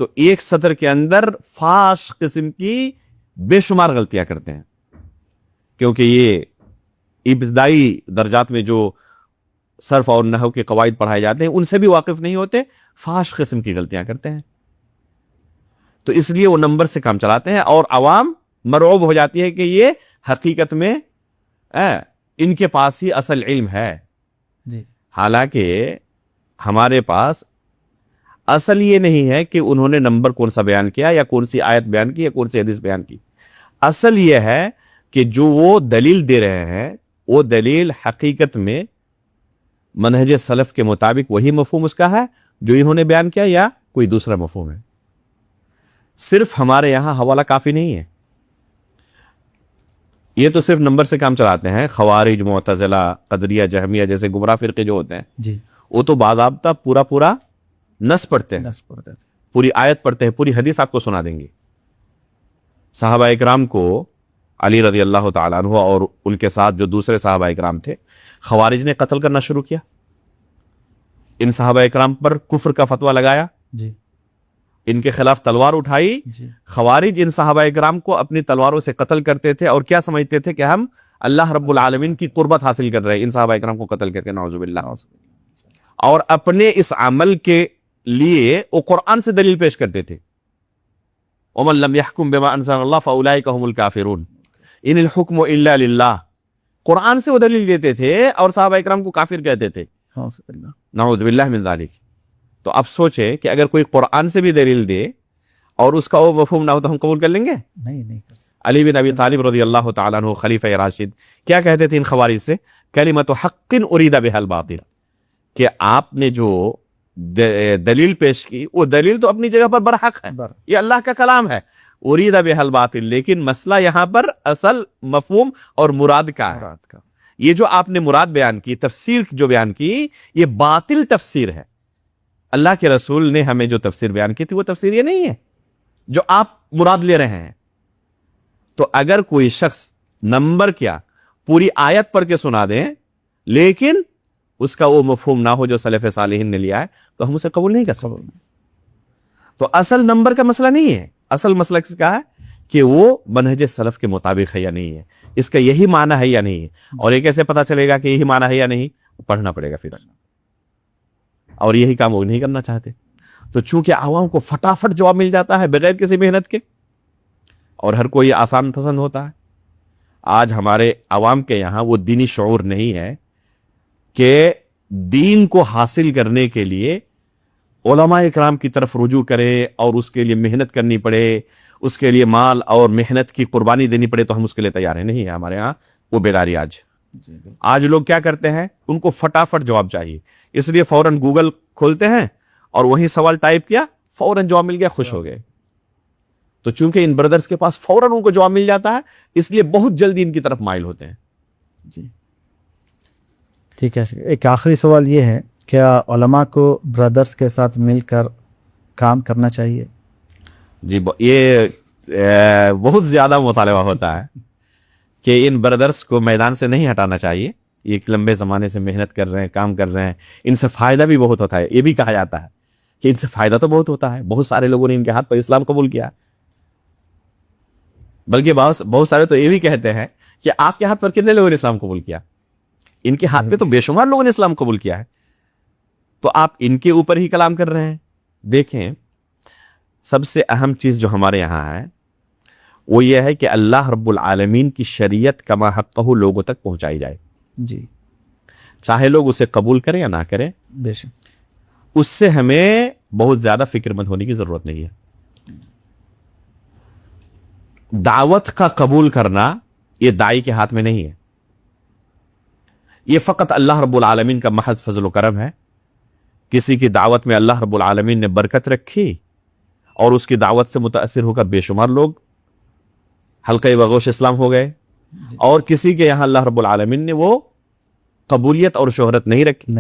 تو ایک سطر کے اندر فاش قسم کی بے شمار غلطیاں کرتے ہیں. کیونکہ یہ ابتدائی درجات میں جو صرف اور نحو کے قواعد پڑھائے جاتے ہیں ان سے بھی واقف نہیں ہوتے، فاش قسم کی غلطیاں کرتے ہیں. تو اس لیے وہ نمبر سے کام چلاتے ہیں اور عوام مرعوب ہو جاتی ہے کہ یہ حقیقت میں ان کے پاس ہی اصل علم ہے. جی، حالانکہ ہمارے پاس اصل یہ نہیں ہے کہ انہوں نے نمبر کون سا بیان کیا یا کون سی آیت بیان کی یا کون سی حدیث بیان کی. اصل یہ ہے کہ جو وہ دلیل دے رہے ہیں وہ دلیل حقیقت میں منہج سلف کے مطابق وہی مفہوم اس کا ہے جو انہوں نے بیان کیا یا کوئی دوسرا مفہوم ہے. صرف ہمارے یہاں حوالہ کافی نہیں ہے. یہ تو صرف نمبر سے کام چلاتے ہیں. خوارج، معتزلہ، قدریہ، جہمیہ جیسے گمراہ فرقے جو ہوتے ہیں جی، وہ تو باضابطہ پورا نص پڑھتے ہیں، پوری آیت پڑھتے ہیں، پوری حدیث آپ کو سنا دیں گے. صحابہ اکرام کو علی رضی اللہ تعالیٰ عنہ اور ان کے ساتھ جو دوسرے صحابہ اکرام تھے، خوارج نے قتل کرنا شروع کیا. ان صحابہ اکرام پر کفر کا فتویٰ لگایا، جی، ان کے خلاف تلوار اٹھائی. جی، خوارج ان صحابہ اکرام کو اپنی تلواروں سے قتل کرتے تھے اور کیا سمجھتے تھے کہ ہم اللہ رب العالمین کی قربت حاصل کر رہے ہیں ان صحابہ اکرام کو قتل کر کے، نعوذ باللہ. اور اپنے اس عمل کے لیے وہ قرآن سے دلیل پیش کرتے تھے، وَمَن لَّمْ يَحْكُم بِمَا أَنزَلَ اللَّهُ فَأُولَٰئِكَ هُمُ الْكَافِرُونَ إِنِ الْحُكْمُ إِلَّا لِلَّهِ. قرآن سے وہ دلیل دیتے تھے اور صحابہ اکرام کو کافر کہتے تھے، نعوذ باللہ من ذالک. تو اب سوچیں کہ اگر کوئی قرآن سے بھی دلیل دے اور اس کا وہ مفہوم نہ ہو تو ہم قبول کر لیں گے؟ نہیں کر سکتے. علی بن ابی طالب رضی اللہ تعالیٰ عنہ خلیفہ راشد کیا کہتے تھے ان خوارج سے؟ کلمۃ حق ارید بها الباطل، کہ آپ نے جو دلیل پیش کی، وہ دلیل تو اپنی جگہ پر برحق ہے، یہ اللہ کا کلام ہے، ارید بہل باطل، لیکن مسئلہ یہاں پر اصل مفہوم اور مراد کا ہے۔ یہ جو آپ نے مراد بیان کی، تفسیر جو بیان کی، یہ باطل تفسیر ہے۔ اللہ کے رسول نے ہمیں جو تفسیر بیان کی تھی وہ تفسیر یہ نہیں ہے جو آپ مراد لے رہے ہیں۔ تو اگر کوئی شخص نمبر کیا پوری آیت پڑھ کے سنا دیں لیکن اس کا وہ مفہوم نہ ہو جو سلف صالحین نے لیا ہے تو ہم اسے قبول نہیں کر سکتے۔ تو اصل نمبر کا مسئلہ نہیں ہے، اصل مسئلہ کس کا ہے کہ وہ منہج سلف کے مطابق ہے یا نہیں ہے، اس کا یہی معنی ہے یا نہیں ہے۔ اور یہ کیسے پتا چلے گا کہ یہی معنی ہے یا نہیں؟ پڑھنا پڑے گا پھر، اور یہی کام وہ نہیں کرنا چاہتے۔ تو چونکہ عوام کو فٹافٹ جواب مل جاتا ہے بغیر کسی محنت کے، اور ہر کوئی آسان پسند ہوتا ہے، آج ہمارے عوام کے یہاں وہ دینی شعور نہیں ہے کہ دین کو حاصل کرنے کے لیے علماء اکرام کی طرف رجوع کرے اور اس کے لیے محنت کرنی پڑے، اس کے لیے مال اور محنت کی قربانی دینی پڑے، تو ہم اس کے لیے تیار ہیں نہیں ہے ہمارے ہاں وہ بیداری۔ آج لوگ کیا کرتے ہیں، ان کو فٹافٹ جواب چاہیے، اس لیے فوراً گوگل کھولتے ہیں اور وہی سوال ٹائپ کیا، فوراً جواب مل گیا، خوش ہو گئے۔ تو چونکہ ان بردرز کے پاس فوراً ان کو جواب مل جاتا ہے، اس لیے بہت جلدی ان کی طرف مائل ہوتے ہیں۔ جی ٹھیک ہے، ایک آخری سوال یہ ہے، کیا علماء کو برادرز کے ساتھ مل کر کام کرنا چاہیے؟ جی یہ بہت زیادہ مطالبہ ہوتا ہے کہ ان برادرز کو میدان سے نہیں ہٹانا چاہیے، یہ ایک لمبے زمانے سے محنت کر رہے ہیں، کام کر رہے ہیں، ان سے فائدہ بھی بہت ہوتا ہے۔ یہ بھی کہا جاتا ہے کہ ان سے فائدہ تو بہت ہوتا ہے، بہت سارے لوگوں نے ان کے ہاتھ پر اسلام قبول کیا، بلکہ بہت سارے تو یہ بھی کہتے ہیں کہ آپ کے ہاتھ پر کتنے لوگوں نے اسلام قبول کیا؟ ان کے ہاتھ پہ تو بے شمار لوگوں نے اسلام قبول کیا ہے، تو آپ ان کے اوپر ہی کلام کر رہے ہیں۔ دیکھیں، سب سے اہم چیز جو ہمارے یہاں ہے وہ یہ ہے کہ اللہ رب العالمین کی شریعت کما حقہ لوگوں تک پہنچائی جائے۔ جی چاہے لوگ اسے قبول کریں یا نہ کریں، بے شک اس سے ہمیں بہت زیادہ فکر مند ہونے کی ضرورت نہیں ہے۔ دعوت کا قبول کرنا یہ دائی کے ہاتھ میں نہیں ہے، یہ فقط اللہ رب العالمین کا محض فضل و کرم ہے۔ کسی کی دعوت میں اللہ رب العالمین نے برکت رکھی اور اس کی دعوت سے متاثر ہو کر بے شمار لوگ حلقہ وغوش اسلام ہو گئے، اور کسی کے یہاں اللہ رب العالمین نے وہ قبولیت اور شہرت نہیں رکھی۔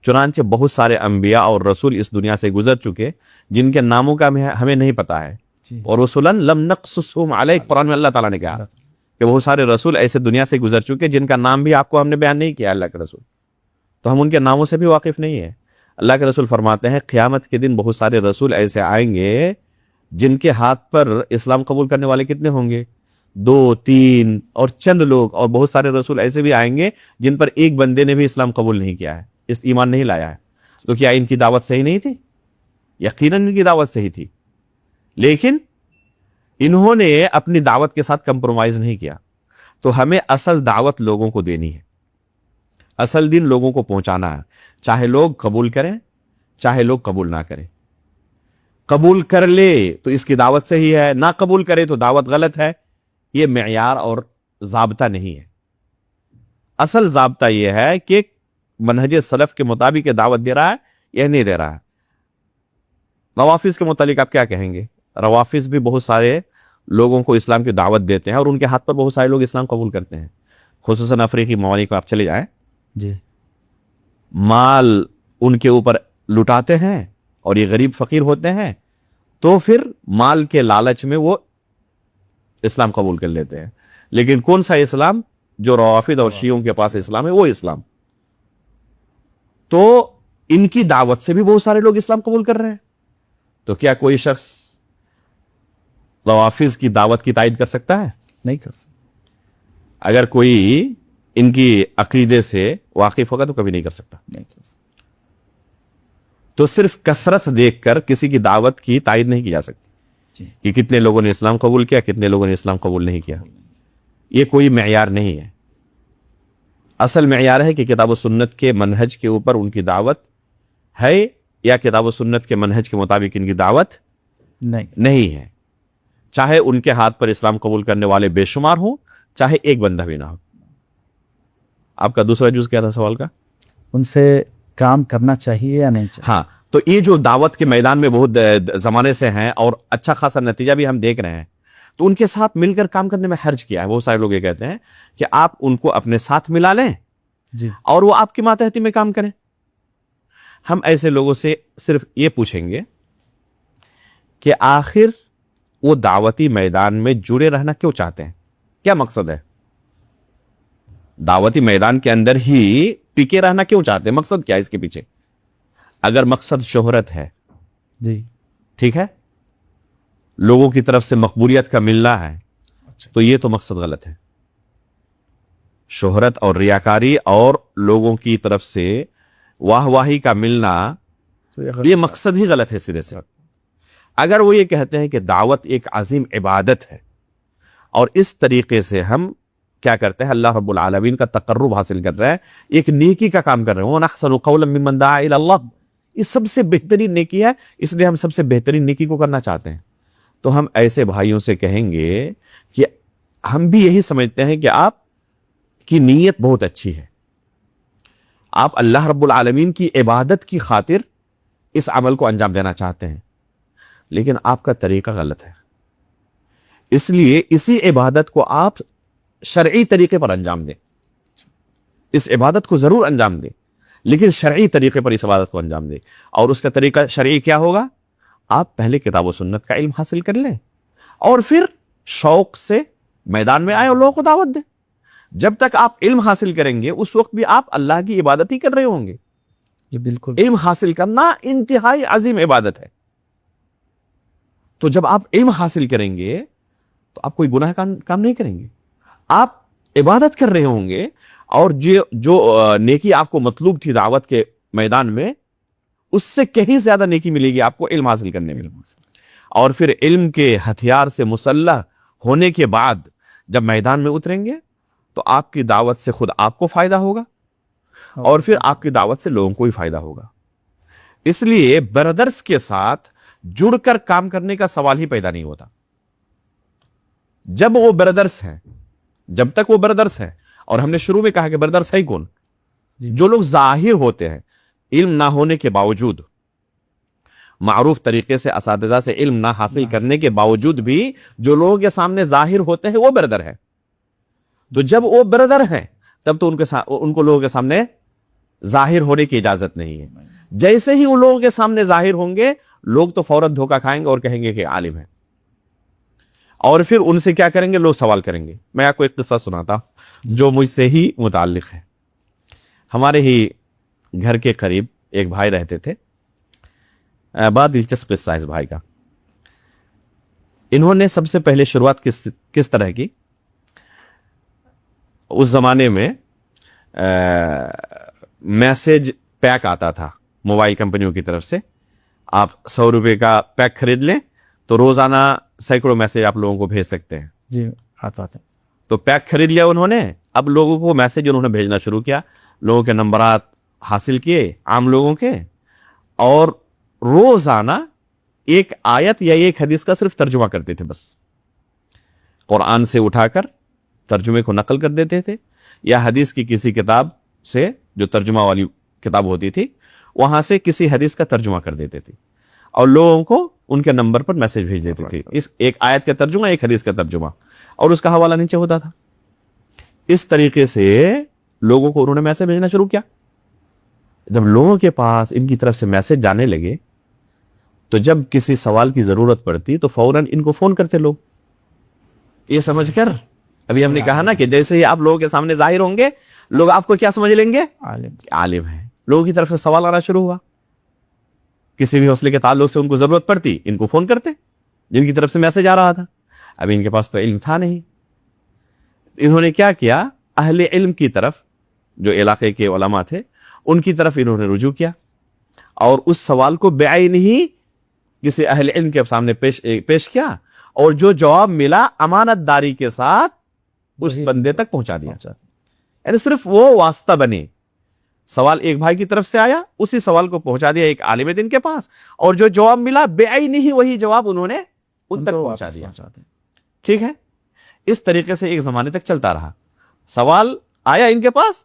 چنانچہ بہت سارے انبیاء اور رسول اس دنیا سے گزر چکے جن کے ناموں کا ہمیں نہیں پتا ہے، اور رسولاً لم نقصصہم علیک، قرآن میں اللہ تعالیٰ نے کہا کہ بہت سارے رسول ایسے دنیا سے گزر چکے جن کا نام بھی آپ کو ہم نے بیان نہیں کیا، اللہ کے رسول، تو ہم ان کے ناموں سے بھی واقف نہیں ہیں۔ اللہ کے رسول فرماتے ہیں قیامت کے دن بہت سارے رسول ایسے آئیں گے جن کے ہاتھ پر اسلام قبول کرنے والے کتنے ہوں گے؟ 2 3 اور چند لوگ، اور بہت سارے رسول ایسے بھی آئیں گے جن پر ایک بندے نے بھی اسلام قبول نہیں کیا ہے، اس ایمان نہیں لایا ہے۔ تو کیا ان کی دعوت صحیح نہیں تھی؟ یقیناً ان کی دعوت صحیح تھی، لیکن انہوں نے اپنی دعوت کے ساتھ کمپرومائز نہیں کیا۔ تو ہمیں اصل دعوت لوگوں کو دینی ہے، اصل دین لوگوں کو پہنچانا ہے، چاہے لوگ قبول کریں چاہے لوگ قبول نہ کریں۔ قبول کر لے تو اس کی دعوت صحیح ہے، نہ قبول کرے تو دعوت غلط ہے، یہ معیار اور ضابطہ نہیں ہے۔ اصل ضابطہ یہ ہے کہ منہج سلف کے مطابق یہ دعوت دے رہا ہے یا نہیں دے رہا ہے۔ روافظ کے متعلق آپ کیا کہیں گے؟ روافظ بھی بہت سارے لوگوں کو اسلام کی دعوت دیتے ہیں اور ان کے ہاتھ پر بہت سارے لوگ اسلام قبول کرتے ہیں، خصوصاً افریقی ممالک میں آپ چلے جائیں، جی مال ان کے اوپر لٹاتے ہیں اور یہ غریب فقیر ہوتے ہیں، تو پھر مال کے لالچ میں وہ اسلام قبول کر لیتے ہیں۔ لیکن کون سا اسلام؟ جو روافض اور شیعوں کے پاس اسلام ہے وہ اسلام۔ تو ان کی دعوت سے بھی بہت سارے لوگ اسلام قبول کر رہے ہیں، تو کیا کوئی شخص روافض کی دعوت کی تائید کر سکتا ہے؟ نہیں کر سکتا۔ اگر کوئی ان کی عقیدے سے واقف ہوگا تو کبھی نہیں کر سکتا۔ تو صرف کثرت دیکھ کر کسی کی دعوت کی تائید نہیں کی جا سکتی کہ کتنے لوگوں نے اسلام قبول کیا، کتنے لوگوں نے اسلام قبول نہیں کیا، یہ کوئی معیار نہیں ہے۔ اصل معیار ہے کہ کتاب و سنت کے منہج کے اوپر ان کی دعوت ہے یا کتاب و سنت کے منہج کے مطابق ان کی دعوت نہیں ہے، چاہے ان کے ہاتھ پر اسلام قبول کرنے والے بے شمار ہوں، چاہے ایک بندہ بھی نہ ہو۔ آپ کا دوسرا جز کیا تھا سوال کا؟ ان سے کام کرنا چاہیے یا نہیں چاہیے؟ ہاں، تو یہ جو دعوت کے میدان میں بہت زمانے سے ہیں اور اچھا خاصا نتیجہ بھی ہم دیکھ رہے ہیں، تو ان کے ساتھ مل کر کام کرنے میں حرج کیا ہے؟ بہت سارے لوگ یہ کہتے ہیں کہ آپ ان کو اپنے ساتھ ملا لیں جی اور وہ آپ کی ماتحتی میں کام کریں. ہم ایسے لوگوں سے صرف یہ پوچھیں گے کہ آخر وہ دعوتی میدان میں جڑے رہنا کیوں چاہتے ہیں؟ کیا مقصد ہے؟ دعوتی میدان کے اندر ہی ٹکے رہنا کیوں چاہتے ہیں؟ مقصد کیا ہے اس کے پیچھے؟ اگر مقصد شہرت ہے، جی ٹھیک ہے، لوگوں کی طرف سے مقبولیت کا ملنا ہے، تو یہ تو مقصد غلط ہے. شہرت اور ریاکاری اور لوگوں کی طرف سے واہ واہی کا ملنا، یہ مقصد ہی غلط ہے سرے سے. اگر وہ یہ کہتے ہیں کہ دعوت ایک عظیم عبادت ہے اور اس طریقے سے ہم کیا کرتے ہیں، اللہ رب العالمین کا تقرب حاصل کر رہے ہیں، ایک نیکی کا کام کر رہے ہیں، وَمَنْ أَحْسَنُ قَوْلًا مِّمَّنْ دَعَا إِلَى اللَّهِ، یہ سب سے بہترین نیکی ہے، اس لیے ہم سب سے بہترین نیکی کو کرنا چاہتے ہیں. تو ہم ایسے بھائیوں سے کہیں گے کہ ہم بھی یہی سمجھتے ہیں کہ آپ کی نیت بہت اچھی ہے، آپ اللہ رب العالمین کی عبادت کی خاطر اس عمل کو انجام دینا چاہتے ہیں، لیکن آپ کا طریقہ غلط ہے. اس لیے اسی عبادت کو آپ شرعی طریقے پر انجام دیں. اس عبادت کو ضرور انجام دیں، لیکن شرعی طریقے پر اس عبادت کو انجام دیں. اور اس کا طریقہ شرعی کیا ہوگا؟ آپ پہلے کتاب و سنت کا علم حاصل کر لیں اور پھر شوق سے میدان میں آئے اور لوگوں کو دعوت دیں. جب تک آپ علم حاصل کریں گے اس وقت بھی آپ اللہ کی عبادت ہی کر رہے ہوں گے. یہ بالکل علم حاصل کرنا انتہائی عظیم عبادت ہے. تو جب آپ علم حاصل کریں گے تو آپ کوئی گناہ کام نہیں کریں گے، آپ عبادت کر رہے ہوں گے، اور جو نیکی آپ کو مطلوب تھی دعوت کے میدان میں، اس سے کہیں زیادہ نیکی ملے گی آپ کو علم حاصل کرنے میں. اور پھر علم کے ہتھیار سے مسلح ہونے کے بعد جب میدان میں اتریں گے تو آپ کی دعوت سے خود آپ کو فائدہ ہوگا اور پھر آپ کی دعوت سے لوگوں کو بھی فائدہ ہوگا. اس لیے برادرز کے ساتھ جڑ کر کام کرنے کا سوال ہی پیدا نہیں ہوتا. جب وہ برادرز ہیں، جب تک وہ برادرز ہیں، اور ہم نے شروع میں کہا کہ برادرز ہے کون؟ جو لوگ ظاہر ہوتے ہیں علم نہ ہونے کے باوجود، معروف طریقے سے اساتذہ سے علم نہ حاصل کرنے کے باوجود بھی جو لوگوں کے سامنے ظاہر ہوتے ہیں وہ برادر ہے. تو جب وہ برادر ہیں تب تو ان کو لوگوں کے سامنے ظاہر ہونے کی اجازت نہیں ہے. جیسے ہی ان لوگوں کے سامنے ظاہر ہوں گے لوگ تو فوراً دھوکہ کھائیں گے اور کہیں گے کہ عالم ہے، اور پھر ان سے کیا کریں گے؟ لوگ سوال کریں گے. میں آپ کو ایک قصہ سناتا ہوں جو مجھ سے ہی متعلق ہے. ہمارے ہی گھر کے قریب ایک بھائی رہتے تھے، بڑا دلچسپ قصہ ہے اس بھائی کا. انہوں نے سب سے پہلے شروعات کس طرح کی؟ اس زمانے میں میسج پیک آتا تھا موبائل کمپنیوں کی طرف سے. آپ 100 روپے کا پیک خرید لیں تو روزانہ سینکڑوں میسج آپ لوگوں کو بھیج سکتے ہیں. جی آتا تھا. تو پیک خرید لیا انہوں نے. اب لوگوں کو میسج انہوں نے بھیجنا شروع کیا، لوگوں کے نمبرات حاصل کیے عام لوگوں کے، اور روزانہ ایک آیت یا ایک حدیث کا صرف ترجمہ کرتے تھے. بس قرآن سے اٹھا کر ترجمے کو نقل کر دیتے تھے، یا حدیث کی کسی کتاب سے جو ترجمہ والی کتاب ہوتی تھی وہاں سے کسی حدیث کا ترجمہ کر دیتے تھے اور لوگوں کو ان کے نمبر پر میسج بھیج دیتے تھے. اس ایک آیت کا ترجمہ، ایک حدیث کا ترجمہ، اور اس کا حوالہ نیچے ہوتا تھا. اس طریقے سے لوگوں کو انہوں نے میسج بھیجنا شروع کیا. جب لوگوں کے پاس ان کی طرف سے میسج جانے لگے تو جب کسی سوال کی ضرورت پڑتی تو فوراً ان کو فون کرتے لوگ، یہ سمجھ کر ابھی ہم نے کہا نا کہ جیسے ہی آپ لوگوں کے سامنے ظاہر ہوں گے لوگ آپ کو کیا سمجھ لیں گے؟ عالم ہے. لوگوں کی طرف سے سوال آنا شروع ہوا. کسی بھی مسئلے کے تعلق سے ان کو ضرورت پڑتی ان کو فون کرتے جن کی طرف سے میسج آ رہا تھا. ابھی ان کے پاس تو علم تھا نہیں. انہوں نے کیا کیا؟ اہل علم کی طرف، جو علاقے کے علماء تھے ان کی طرف انہوں نے رجوع کیا اور اس سوال کو بعین ہی کسی اہل علم کے سامنے پیش کیا، اور جو جواب ملا امانت داری کے ساتھ اس بندے تک پہنچا دیا. یعنی صرف وہ واسطہ بنے. سوال ایک بھائی کی طرف سے آیا، اسی سوال کو پہنچا دیا ایک عالم دین کے پاس، اور جو جواب ملا بعین ہی وہی جواب انہوں نے ان تک پہنچا دیا. ٹھیک ہے. اس طریقے سے ایک زمانے تک چلتا رہا. سوال آیا ان کے پاس،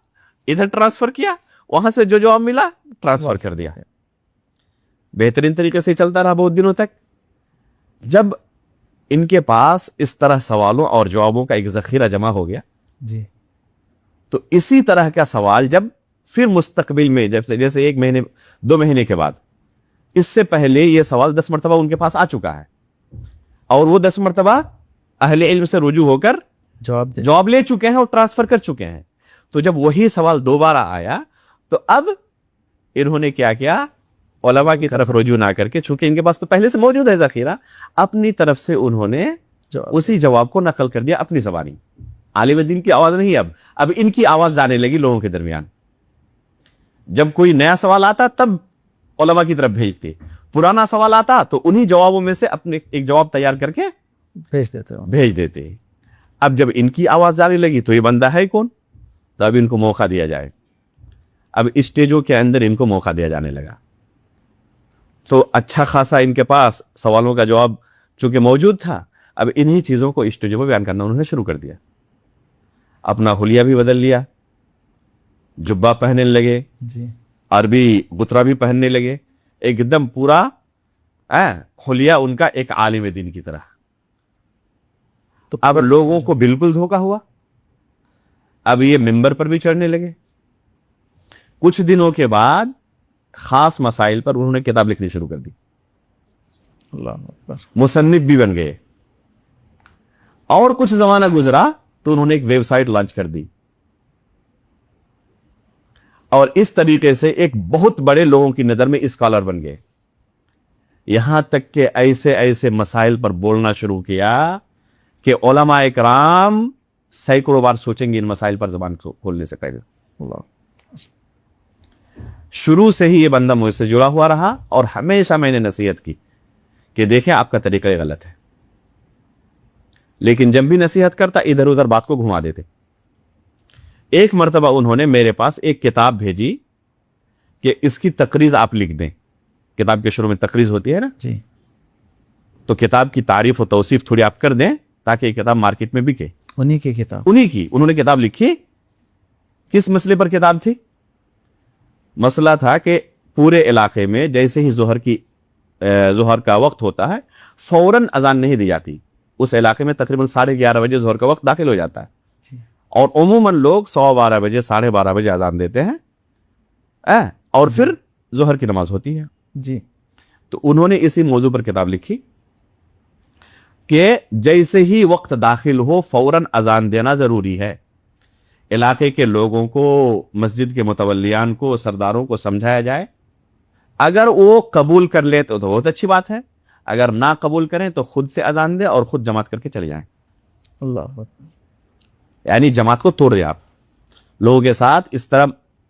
ادھر ٹرانسفر کیا، وہاں سے جو جواب ملا ٹرانسفر کر دیا. بہترین طریقے سے چلتا رہا بہت دنوں تک. جب ان کے پاس اس طرح سوالوں اور جوابوں کا ایک ذخیرہ جمع ہو گیا جی تو اسی طرح کا سوال جب پھر مستقبل میں جیسے 1 مہینے 2 مہینے کے بعد، اس سے پہلے یہ سوال 10 مرتبہ ان کے پاس آ چکا ہے اور وہ 10 مرتبہ اہل علم سے رجوع ہو کر جواب لے چکے ہیں اور ٹرانسفر کر چکے ہیں. تو جب وہی سوال دوبارہ آیا تو اب انہوں نے کیا کیا، علماء کی طرف رجوع نہ کر کے، چونکہ ان کے پاس تو پہلے سے موجود ہے ذخیرہ، اپنی طرف سے انہوں نے اسی جواب کو نقل کر دیا اپنی زبانی. عالم دین کی آواز نہیں، اب ان کی آواز جانے لگی لوگوں کے درمیان. جب کوئی نیا سوال آتا تب علماء کی طرف بھیجتے، پرانا سوال آتا تو انہی جوابوں میں سے اپنے ایک جواب تیار کر کے بھیج دیتے. اب جب ان کی آواز جانے لگی تو یہ بندہ ہے کون، تو اب ان کو موقع دیا جائے. اب اسٹیجوں کے اندر ان کو موقع دیا جانے لگا. تو اچھا خاصا ان کے پاس سوالوں کا جواب چونکہ موجود تھا، اب انہی چیزوں کو اسٹیجوں پہ بیان کرنا انہوں نے شروع کر دیا. اپنا حلیہ بھی بدل لیا، جبہ پہننے لگے، عربی غترہ بھی پہننے لگے، ایک دم پورا حلیہ ان کا ایک عالم دین کی طرح. تو اب لوگوں کو بالکل دھوکا ہوا. اب یہ منبر پر بھی چڑھنے لگے. کچھ دنوں کے بعد خاص مسائل پر انہوں نے کتاب لکھنی شروع کر دی. اللہ اکبر. مصنف بھی بن گئے. اور کچھ زمانہ گزرا تو انہوں نے ایک ویب سائٹ لانچ کر دی اور اس طریقے سے ایک بہت بڑے لوگوں کی نظر میں اسکالر بن گئے. یہاں تک کہ ایسے ایسے مسائل پر بولنا شروع کیا کہ علماء اکرام سینکڑوں بار سوچیں گے ان مسائل پر زبان کھولنے سے پہلے. شروع سے ہی یہ بندہ مجھ سے جڑا ہوا رہا اور ہمیشہ میں نے نصیحت کی کہ دیکھیں آپ کا طریقہ غلط ہے، لیکن جب بھی نصیحت کرتا ادھر ادھر بات کو گھما دیتے. ایک مرتبہ انہوں نے میرے پاس ایک کتاب بھیجی کہ اس کی تقریض آپ لکھ دیں. کتاب کے شروع میں تقریض ہوتی ہے نا جی، تو کتاب کی تعریف و توصیف تھوڑی آپ کر دیں تاکہ یہ کتاب مارکیٹ میں بکے. انہی کی کتاب، انہی کی انہوں نے کتاب لکھی. کس مسئلے پر کتاب تھی؟ مسئلہ تھا کہ پورے علاقے میں جیسے ہی ظہر کا وقت ہوتا ہے فوراً اذان نہیں دی جاتی. اس علاقے میں تقریباً 11:30 بجے ظہر کا وقت داخل ہو جاتا ہے اور عموماً لوگ 12:15 بجے 12:30 بجے اذان دیتے ہیں اور پھر ظہر کی نماز ہوتی ہے. جی، تو انہوں نے اسی موضوع پر کتاب لکھی کہ جیسے ہی وقت داخل ہو فوراً اذان دینا ضروری ہے. علاقے کے لوگوں کو، مسجد کے متولیان کو، سرداروں کو سمجھایا جائے. اگر وہ قبول کر لے تو بہت اچھی بات ہے، اگر نہ قبول کریں تو خود سے اذان دیں اور خود جماعت کر کے چلے جائیں. اللہ اکبر. یعنی جماعت کو توڑ دیں آپ. لوگوں کے ساتھ اس طرح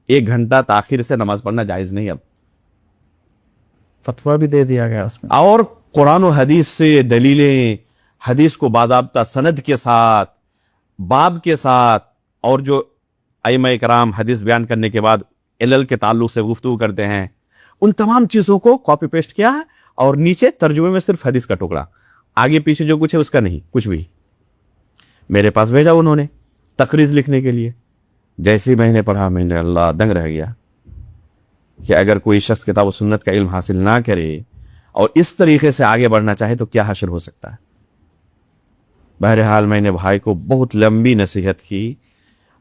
1 گھنٹہ تاخیر سے نماز پڑھنا جائز نہیں. اب فتویٰ بھی دے دیا گیا اس میں، اور قرآن و حدیث سے دلیلیں، حدیث کو باضابطہ سند کے ساتھ، باب کے ساتھ، اور جو ائمہ کرام حدیث بیان کرنے کے بعد علل کے تعلق سے گفتگو کرتے ہیں، ان تمام چیزوں کو کاپی پیسٹ کیا ہے اور نیچے ترجمے میں صرف حدیث کا ٹکڑا، آگے پیچھے جو کچھ ہے اس کا نہیں کچھ بھی. میرے پاس بھیجا انہوں نے تقریض لکھنے کے لیے. جیسے ہی میں نے پڑھا میں نے اللہ دنگ رہ گیا کہ اگر کوئی شخص کتاب و سنت کا علم حاصل نہ کرے اور اس طریقے سے آگے بڑھنا چاہے تو کیا حشر ہو سکتا ہے. بہرحال میں نے بھائی کو بہت لمبی نصیحت کی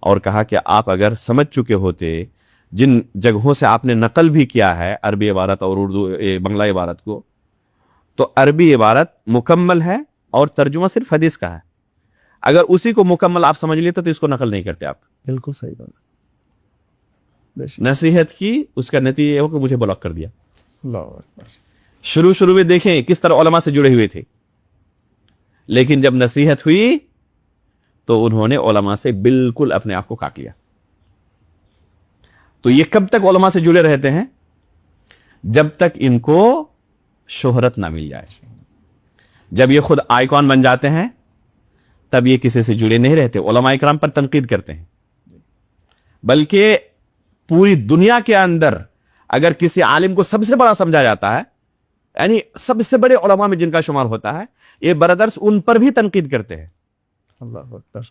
اور کہا کہ آپ اگر سمجھ چکے ہوتے جن جگہوں سے آپ نے نقل بھی کیا ہے عربی عبارت اور اردو بنگلہ عبارت کو، تو عربی عبارت مکمل ہے اور ترجمہ صرف حدیث کا ہے. اگر اسی کو مکمل آپ سمجھ لیتے تو اس کو نقل نہیں کرتے آپ. بالکل صحیح بات. نصیحت کی، اس کا نتیجہ یہ ہو کہ مجھے بلاک کر دیا. اللہ اکبر. شروع میں دیکھیں کس طرح علماء سے جڑے ہوئے تھے، لیکن جب نصیحت ہوئی تو انہوں نے علماء سے بالکل اپنے آپ کو کاٹ لیا. تو یہ کب تک علماء سے جڑے رہتے ہیں؟ جب تک ان کو شہرت نہ مل جائے. جب یہ خود آئیکن بن جاتے ہیں تب یہ کسی سے جڑے نہیں رہتے. علماء کرام پر تنقید کرتے ہیں، بلکہ پوری دنیا کے اندر اگر کسی عالم کو سب سے بڑا سمجھا جاتا ہے، یعنی سب سے بڑے علماء میں جن کا شمار ہوتا ہے، یہ برادرز ان پر بھی تنقید کرتے ہیں. اللہ اکبر.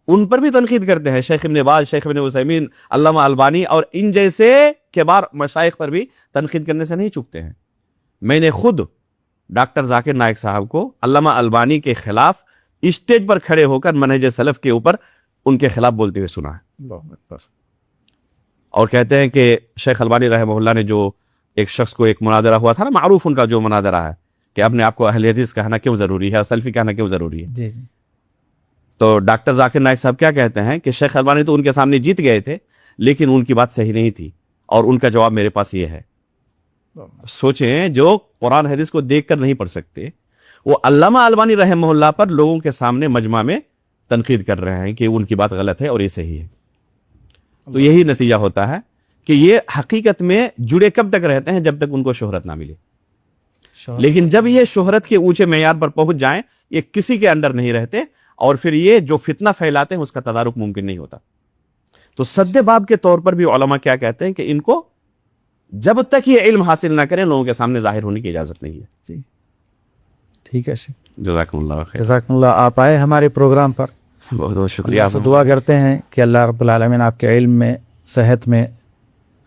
ان پر بھی تنقید کرتے ہیں. شیخ ابن باز، شیخ ابن عثیمین، علامہ البانی اور ان جیسے کبار مشائخ پر بھی تنقید کرنے سے نہیں چکتے ہیں. میں نے خود ڈاکٹر ذاکر نائک صاحب کو علامہ البانی کے خلاف اسٹیج پر کھڑے ہو کر منہج سلف کے اوپر ان کے خلاف بولتے ہوئے سنا ہے. اور کہتے ہیں کہ شیخ البانی رحمہ اللہ نے جو ایک شخص کو ایک مناظرہ ہوا تھا نا، معروف ان کا جو مناظرہ ہے کہ اپنے آپ کو اہل حدیث کہنا کیوں ضروری ہے، سلفی کہنا کیوں ضروری ہے. جی جی. تو ڈاکٹر ذاکر نائک صاحب کیا کہتے ہیں کہ شیخ البانی تو ان کے سامنے جیت گئے تھے، لیکن ان کی بات صحیح نہیں تھی، اور ان کا جواب میرے پاس یہ ہے. سوچیں، جو قرآن حدیث کو دیکھ کر نہیں پڑھ سکتے، وہ علامہ البانی رحمہ اللہ پر لوگوں کے سامنے مجمع میں تنقید کر رہے ہیں کہ ان کی بات غلط ہے اور یہ صحیح ہے. تو یہی نتیجہ ہوتا ہے کہ یہ حقیقت میں جڑے کب تک رہتے ہیں؟ جب تک ان کو شہرت نہ ملے. لیکن جب یہ شہرت کے اونچے معیار پر پہنچ جائیں، یہ کسی کے انڈر نہیں رہتے، اور پھر یہ جو فتنہ پھیلاتے ہیں اس کا تدارک ممکن نہیں ہوتا. تو سد باب کے طور پر بھی علماء کیا کہتے ہیں کہ ان کو جب تک یہ علم حاصل نہ کریں لوگوں کے سامنے ظاہر ہونے کی اجازت نہیں ہے. جی ٹھیک ہے شیخ، جزاکم اللہ خیر. جزاکم اللہ. آپ آئے ہمارے پروگرام پر، بہت بہت شکریہ. آپ سے دعا کرتے ہیں کہ اللہ رب العالمین آپ کے علم میں، صحت میں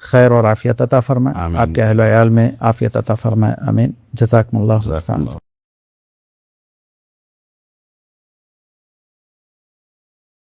خیر اور عافیت عطا فرمائے، آپ کے اہل و عیال میں عافیت عطا فرمائے. آمین. جزاکم اللہ.